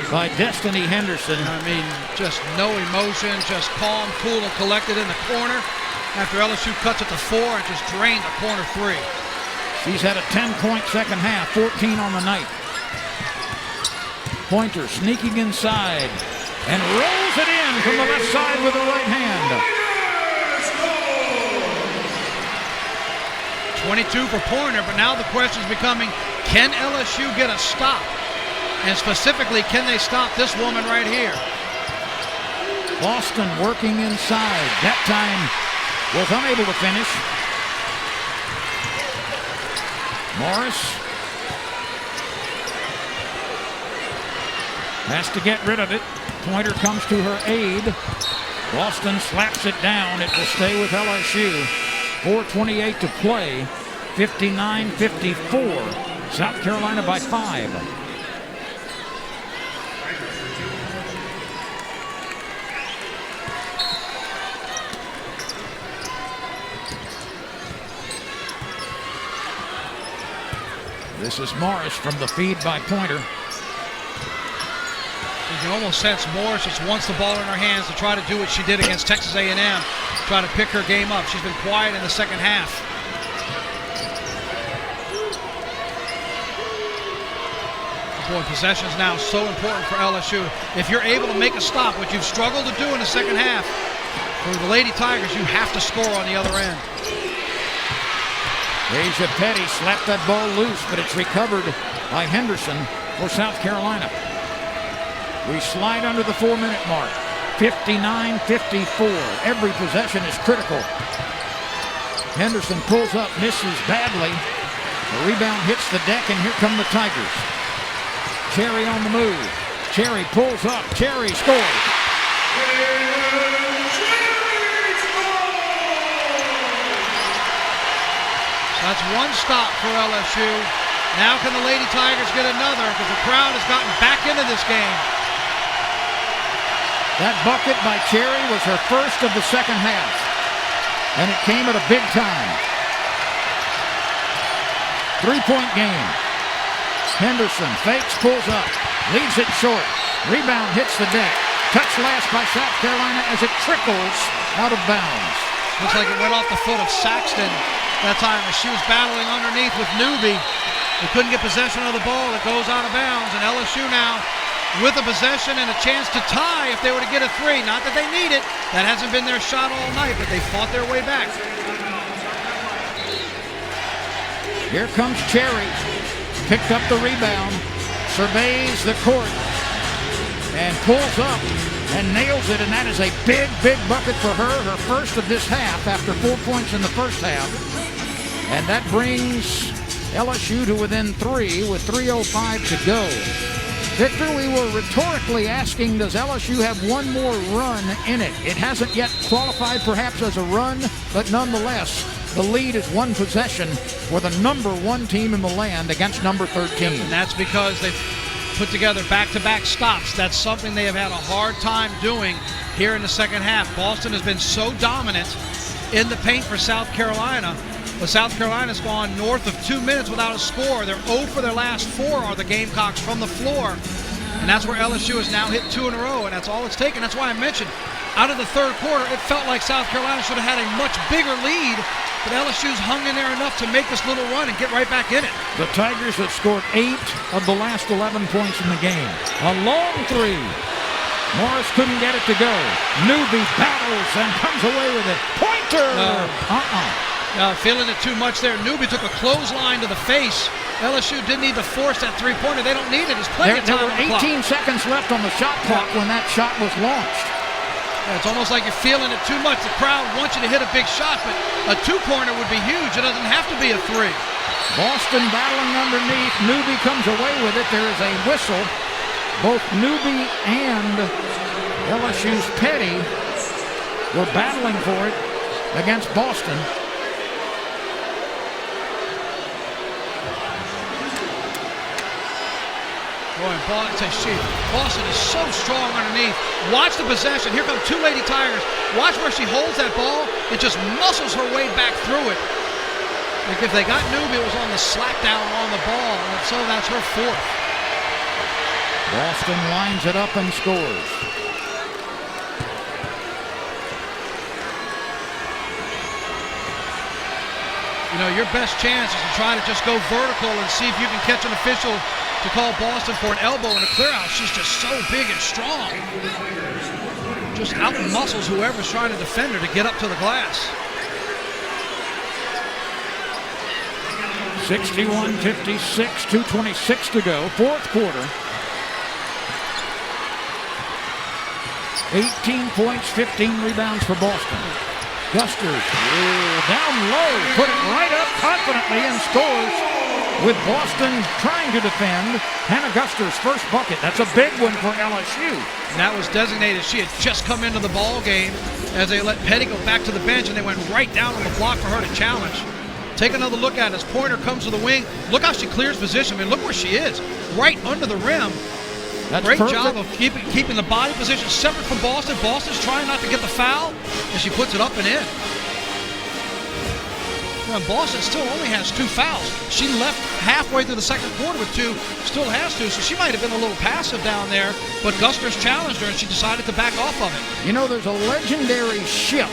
by Destiny Henderson. I mean, just no emotion, just calm, cool, and collected in the corner after LSU cuts it to 4 and just drained the corner 3. She's had a 10-point second half, 14 on the night. Pointer sneaking inside and rolls it in from the left side with the right hand. 22 for Pointer, but now the question is becoming, can LSU get a stop? And specifically, can they stop this woman right here? Boston working inside. That time was unable to finish. Morris has to get rid of it. Pointer comes to her aid. Boston slaps it down. It will stay with LSU. 4:28 to play. 59-54. South Carolina by 5. This is Morris from the feed by Pointer. You can almost sense Morris just wants the ball in her hands to try to do what she did against Texas A&M, try to pick her game up. She's been quiet in the second half. Boy, possession's now so important for LSU. If you're able to make a stop, which you've struggled to do in the second half, for the Lady Tigers, you have to score on the other end. Asia Petty slapped that ball loose, but it's recovered by Henderson for South Carolina. We slide under the 4-minute mark. 59-54. Every possession is critical. Henderson pulls up, misses badly. The rebound hits the deck, and here come the Tigers. Cherry on the move. Cherry pulls up. Cherry scores. That's one stop for LSU. Now can the Lady Tigers get another, because the crowd has gotten back into this game. That bucket by Cherry was her first of the second half, and it came at a big time. 3-point game. Henderson fakes, pulls up, leaves it short. Rebound hits the deck. Touch last by South Carolina as it trickles out of bounds. Looks like it went off the foot of Saxton that time as she was battling underneath with Newby. They couldn't get possession of the ball. It goes out of bounds, and LSU now with a possession and a chance to tie if they were to get a 3. Not that they need it. That hasn't been their shot all night, but they fought their way back. Here comes Cherry. Picked up the rebound, surveys the court, and pulls up and nails it, and that is a big, big bucket for her. Her first of this half after 4 points in the first half. And that brings LSU to within 3 with 3:05 to go. Victor, we were rhetorically asking, does LSU have one more run in it? It hasn't yet qualified perhaps as a run, but nonetheless, the lead is one possession for the number 1 team in the land against number 13. And that's because they've put together back-to-back stops. That's something they have had a hard time doing here in the second half. Boston has been so dominant in the paint for South Carolina, but South Carolina's gone north of 2 minutes without a score. They're 0 for their last 4 are the Gamecocks from the floor. And that's where LSU has now hit 2 in a row, and that's all it's taken. That's why I mentioned, out of the third quarter, it felt like South Carolina should have had a much bigger lead, but LSU's hung in there enough to make this little run and get right back in it. The Tigers have scored 8 of the last 11 points in the game. A long 3. Morris couldn't get it to go. Newby battles and comes away with it. Pointer! Feeling it too much there. Newby took a clothesline to the face. LSU didn't need to force that three-pointer. They don't need it. There's plenty of time on the clock. There were 18 seconds left on the shot clock when that shot was launched. It's almost like you're feeling it too much. The crowd wants you to hit a big shot, but a 2-pointer would be huge. It doesn't have to be a 3. Boston battling underneath. Newby comes away with it. There is a whistle. Both Newby and LSU's Petty were battling for it against Boston. Boy, Boston is so strong underneath. Watch the possession. Here come 2 Lady Tigers. Watch where she holds that ball and just muscles her way back through it. Like if they got Newby, it was on the slap down on the ball, and so that's her 4th. Boston lines it up and scores. You know, your best chance is to try to just go vertical and see if you can catch an official to call Boston for an elbow and a clear out. She's just so big and strong. Just out muscles whoever's trying to defend her to get up to the glass. 61-56, 2:26 to go. 4th quarter. 18 points, 15 rebounds for Boston. Gusters down low, put it right up confidently and scores with Boston trying to defend. Hannah Gusters' first bucket. That's a big one for LSU. And that was designated. She had just come into the ball game as they let Petty go back to the bench, and they went right down on the block for her to challenge. Take another look at it as Pointer comes to the wing. Look how she clears position. I mean, look where she is, right under the rim. That's great perfect. job of keeping the body position separate from Boston. Boston's trying not to get the foul, and she puts it up and in. Well, Boston still only has 2 fouls. She left halfway through the second quarter with 2, still has 2, so she might have been a little passive down there, but Gusters challenged her, and she decided to back off of it. You know, there's a legendary ship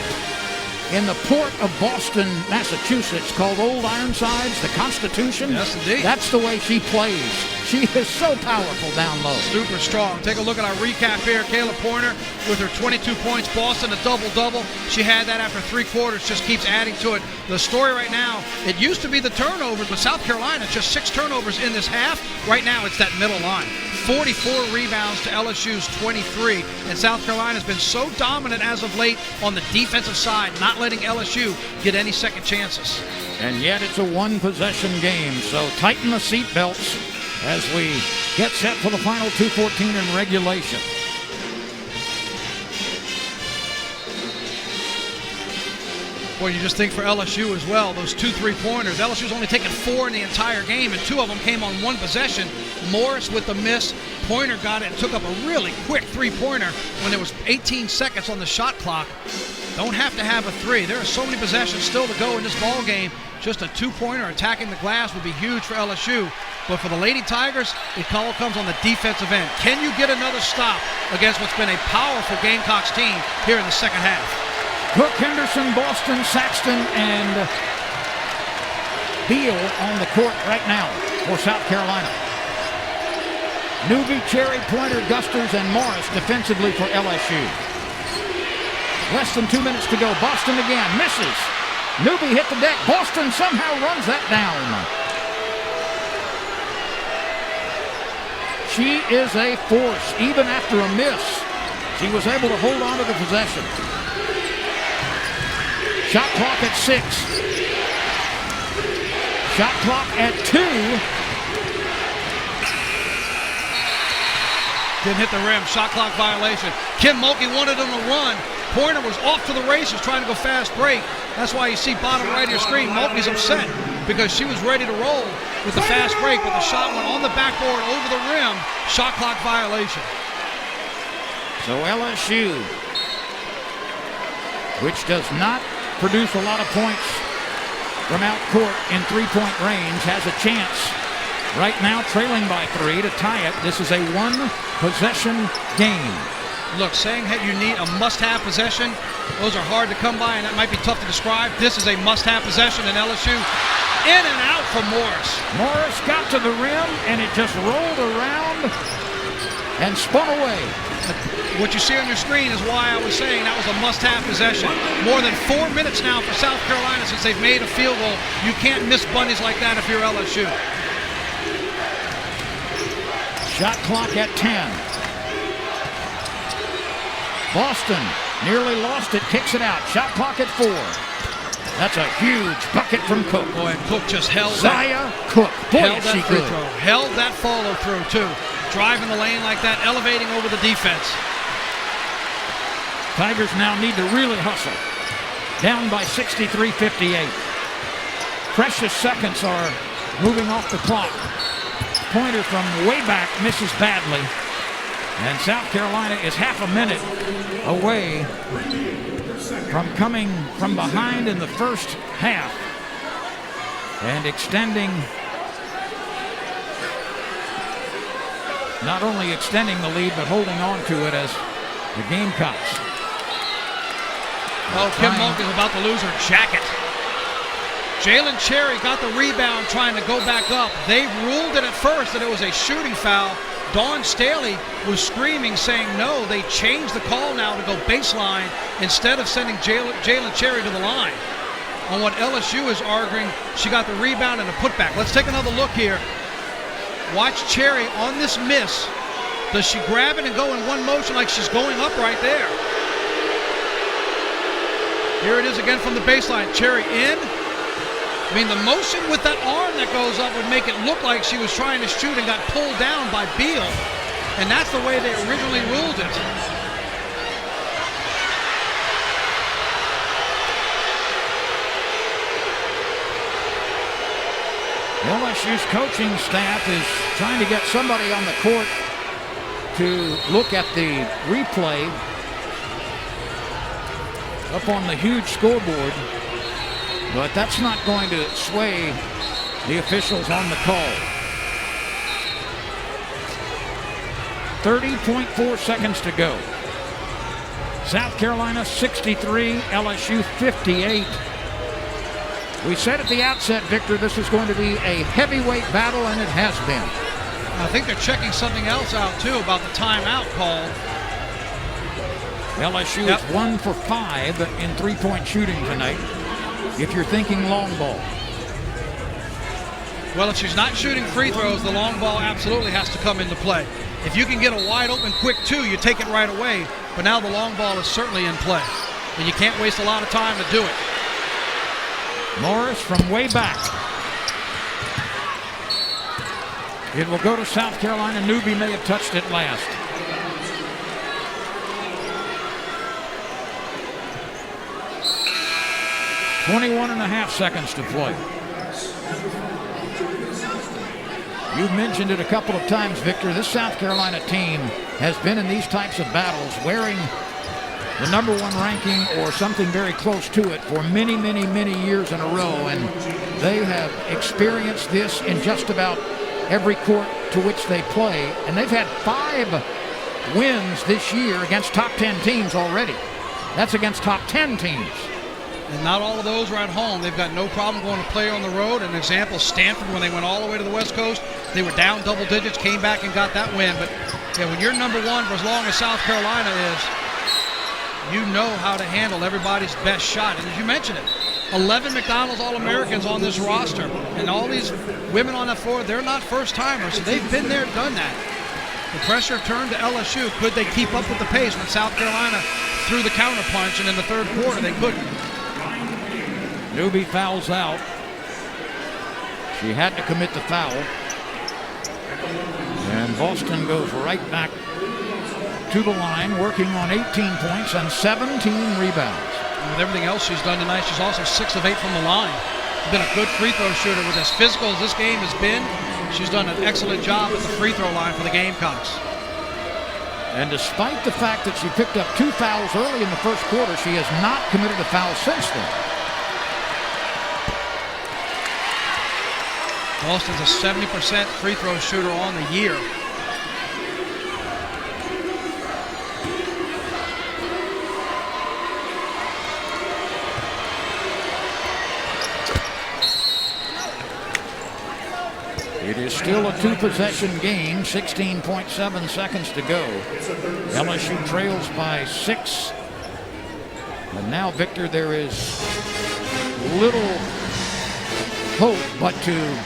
in the port of Boston, Massachusetts, called Old Ironsides, the Constitution. Yes, indeed. That's the way she plays. She is so powerful down low. Super strong. Take a look at our recap here. Kayla Pointer with her 22 points. Boston a double-double. She had that after 3 quarters, just keeps adding to it. The story right now, it used to be the turnovers, but South Carolina, just 6 turnovers in this half. Right now, it's that middle line. 44 rebounds to LSU's 23. And South Carolina's been so dominant as of late on the defensive side, not letting LSU get any second chances. And yet it's a 1-possession game, so tighten the seatbelts as we get set for the final 2:14 in regulation. Boy, you just think for LSU as well, those 2 3-pointers. LSU's only taken 4 in the entire game, and 2 of them came on 1 possession. Morris with the miss. Pointer got it and took up a really quick 3-pointer when there was 18 seconds on the shot clock. Don't have to have a 3. There are so many possessions still to go in this ball game. Just a 2-pointer attacking the glass would be huge for LSU. But for the Lady Tigers, it all comes on the defensive end. Can you get another stop against what's been a powerful Gamecocks team here in the second half? Cook, Henderson, Boston, Saxton, and Beal on the court right now for South Carolina. Newby, Cherry, Pointer, Gusters, and Morris defensively for LSU. Less than 2 minutes to go. Boston again misses. Newby hit the deck. Boston somehow runs that down. She is a force. Even after a miss, she was able to hold on to the possession. Shot clock at 6. Shot clock at 2. Didn't hit the rim. Shot clock violation. Kim Mulkey wanted him to run. Pointer was off to the races trying to go fast break. That's why you see bottom right of your screen, Mulkey's upset because she was ready to roll with the fast break, but the shot went on the backboard over the rim. Shot clock violation. So LSU, which does not produce a lot of points from out court in three-point range, has a chance right now, trailing by 3 to tie it. This is a one-possession game. Look, saying that you need a must-have possession, those are hard to come by, and that might be tough to describe. This is a must-have possession in LSU. In and out for Morris. Morris got to the rim, and it just rolled around and spun away. What you see on your screen is why I was saying that was a must-have possession. More than 4 minutes now for South Carolina since they've made a field goal. You can't miss bunnies like that if you're LSU. Shot clock at 10. Boston nearly lost it, kicks it out. Shot clock at 4. That's a huge bucket from Cook. Boy, and Cook just held Zaya Cook. Boy, held that free throw. Held that follow-through, too. Driving the lane like that, elevating over the defense. Tigers now need to really hustle. Down by 63-58. Precious seconds are moving off the clock. Pointer from way back misses badly. And South Carolina is half a minute away from coming from behind in the first half and extending, not only extending the lead, but holding on to it as the Gamecocks. Oh, Kim Mulkey is about to lose her jacket. Jalen Cherry got the rebound trying to go back up. They ruled it at first that it was a shooting foul. Dawn Staley was screaming, saying no. They changed the call now to go baseline instead of sending Jalen Cherry to the line. On what LSU is arguing, she got the rebound and a putback. Let's take another look here. Watch Cherry on this miss. Does she grab it and go in one motion like she's going up right there? Here it is again from the baseline. Cherry in. I mean, the motion with that arm that goes up would make it look like she was trying to shoot and got pulled down by Beal. And that's the way they originally ruled it. LSU's coaching staff is trying to get somebody on the court to look at the replay up on the huge scoreboard. But that's not going to sway the officials on the call. 30.4 seconds to go. South Carolina 63, LSU 58. We said at the outset, Victor, this is going to be a heavyweight battle, and it has been. I think they're checking something else out, too, about the timeout call. LSU is 1 for 5 in three-point shooting tonight. If you're thinking long ball. Well, if she's not shooting free throws, the long ball absolutely has to come into play. If you can get a wide open quick 2, you take it right away. But now the long ball is certainly in play. And you can't waste a lot of time to do it. Morris from way back. It will go to South Carolina. Newby may have touched it last. .5 seconds to play. You've mentioned it a couple of times, Victor. This South Carolina team has been in these types of battles wearing the #1 ranking or something very close to it for many, many, many years in a row. And they have experienced this in just about every court to which they play. And they've had 5 wins this year against top 10 teams already. That's against top 10 teams. And not all of those are at home. They've got no problem going to play on the road. An example, Stanford, when they went all the way to the West Coast, they were down double digits, came back and got that win. But yeah, when you're #1 for as long as South Carolina is, you know how to handle everybody's best shot. And as you mentioned it, 11 McDonald's All-Americans on this roster. And all these women on that floor, they're not first-timers. So they've been there, done that. The pressure turned to LSU. Could they keep up with the pace when South Carolina threw the counterpunch, and in the third quarter they couldn't? Newby fouls out. She had to commit the foul. And Boston goes right back to the line, working on 18 points and 17 rebounds. And with everything else she's done tonight, she's also 6 of 8 from the line. She's been a good free throw shooter. With as physical as this game has been, she's done an excellent job at the free throw line for the Gamecocks. And despite the fact that she picked up 2 fouls early in the first quarter, she has not committed a foul since then. Boston's a 70% free throw shooter on the year. It is still a 2-possession game, 16.7 seconds to go. LSU trails by 6. And now, Victor, there is little hope but to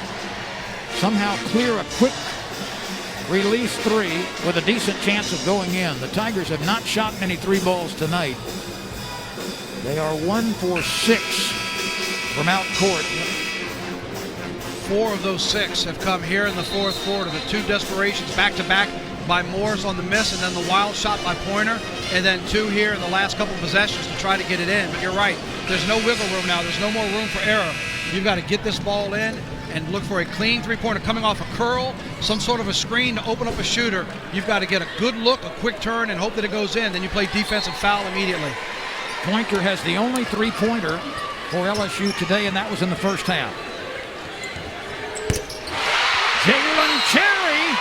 somehow clear a quick release 3 with a decent chance of going in. The Tigers have not shot many 3 balls tonight. They are 1 for 6 from out court. 4 of those 6 have come here in the fourth quarter. The 2 desperations back-to-back by Morris on the miss, and then the wild shot by Pointer, and then 2 here in the last couple of possessions to try to get it in. But you're right, there's no wiggle room now. There's no more room for error. You've got to get this ball in and look for a clean three-pointer coming off a curl, some sort of a screen to open up a shooter. You've got to get a good look, a quick turn, and hope that it goes in. Then you play defensive foul immediately. Pointer has the only 3-pointer for LSU today, and that was in the first half. Jalen Cherry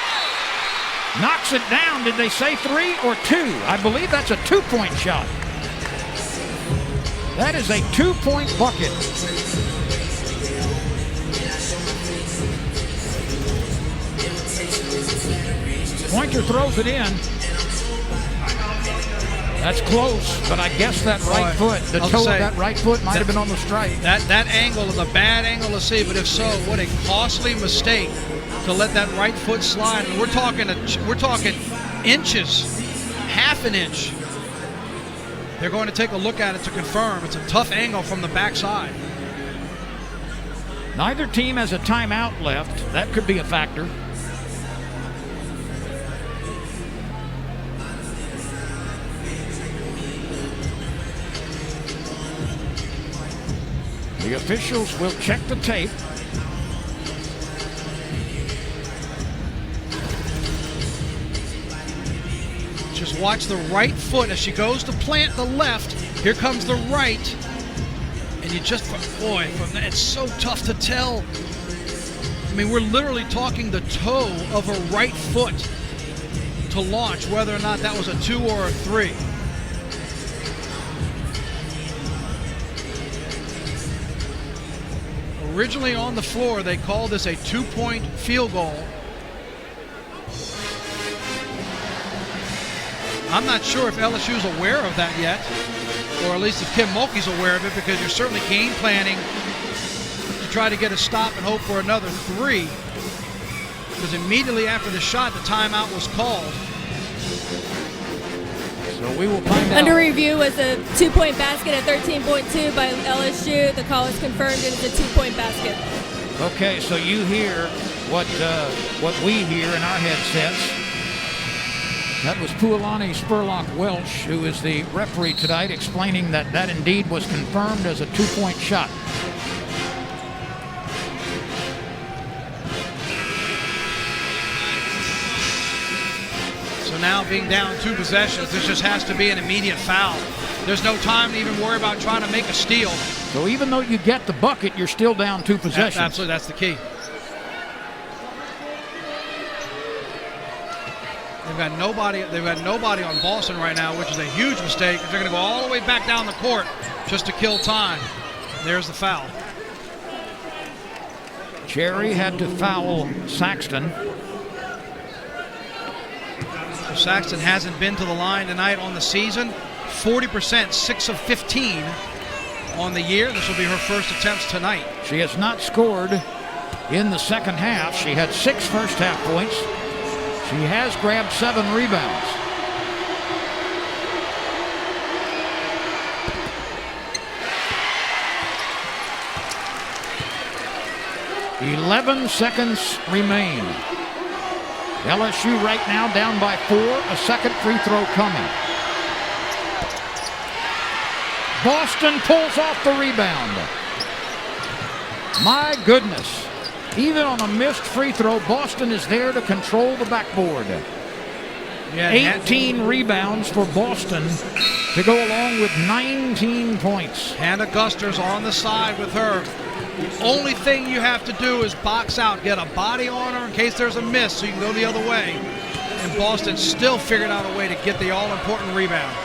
knocks it down. Did they say 3 or 2? I believe that's a 2-point shot. That is a 2-point bucket. Pointer throws it in. That's close, but I guess that right foot, the toe of that right foot might have been on the stripe. That angle is a bad angle to see, but if so, what a costly mistake to let that right foot slide. And we're talking inches, half an inch. They're going to take a look at it to confirm. It's a tough angle from the backside. Neither team has a timeout left. That could be a factor. The officials will check the tape. Just watch the right foot as she goes to plant the left. Here comes the right. And you just, boy, it's so tough to tell. I mean, we're literally talking the toe of her right foot to launch, whether or not that was a 2 or a 3. Originally on the floor, they called this a 2-point field goal. I'm not sure if LSU's aware of that yet, or at least if Kim Mulkey's aware of it, because you're certainly game planning to try to get a stop and hope for another 3. Because immediately after the shot, the timeout was called. So we will find out. Under review was a 2-point basket at 13.2 by LSU. The call is confirmed it is a 2-point basket. Okay, so you hear what we hear in our headsets. That was Pualani Spurlock Welch, who is the referee tonight, explaining that that indeed was confirmed as a 2-point shot. So now being down 2 possessions, this just has to be an immediate foul. There's no time to even worry about trying to make a steal. So even though you get the bucket, you're still down 2 possessions. Absolutely, that's the key. They've got nobody on Boston right now, which is a huge mistake. They're going to go all the way back down the court just to kill time. There's the foul. Cherry had to foul Saxton. So Saxton hasn't been to the line tonight on the season. 40%, 6 of 15 on the year. This will be her first attempts tonight. She has not scored in the second half. She had 6 first half points. She has grabbed 7 rebounds. 11 seconds remain. LSU right now down by 4. A second free throw coming. Boston pulls off the rebound. My goodness. Even on a missed free throw, Boston is there to control the backboard. Yeah, 18 rebounds for Boston to go along with 19 points. Hannah Guster's on the side with her. The only thing you have to do is box out, get a body on her in case there's a miss so you can go the other way. And Boston still figured out a way to get the all-important rebound.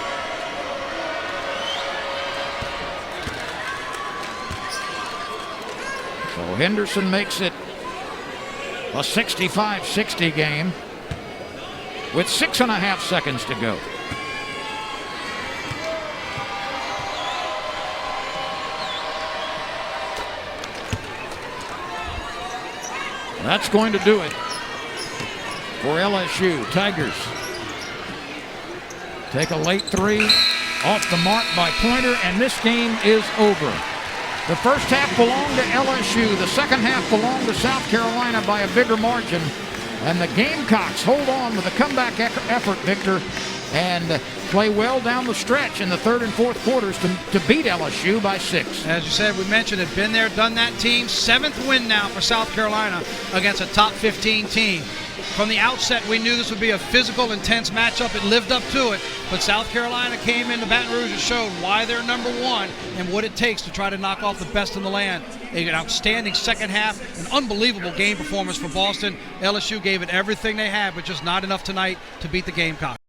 So Henderson makes it a 65-60 game with 6.5 seconds to go. That's going to do it for LSU. Tigers take a late 3 off the mark by Pointer, and this game is over. The first half belonged to LSU. The second half belonged to South Carolina by a bigger margin. And the Gamecocks hold on with a comeback effort, Victor, and play well down the stretch in the third and fourth quarters to beat LSU by 6. As you said, we mentioned it, been there, done that team. 7th win now for South Carolina against a top 15 team. From the outset, we knew this would be a physical, intense matchup. It lived up to it. But South Carolina came into Baton Rouge and showed why they're number 1 and what it takes to try to knock off the best in the land. An outstanding second half, an unbelievable game performance for Boston. LSU gave it everything they had, but just not enough tonight to beat the Gamecocks.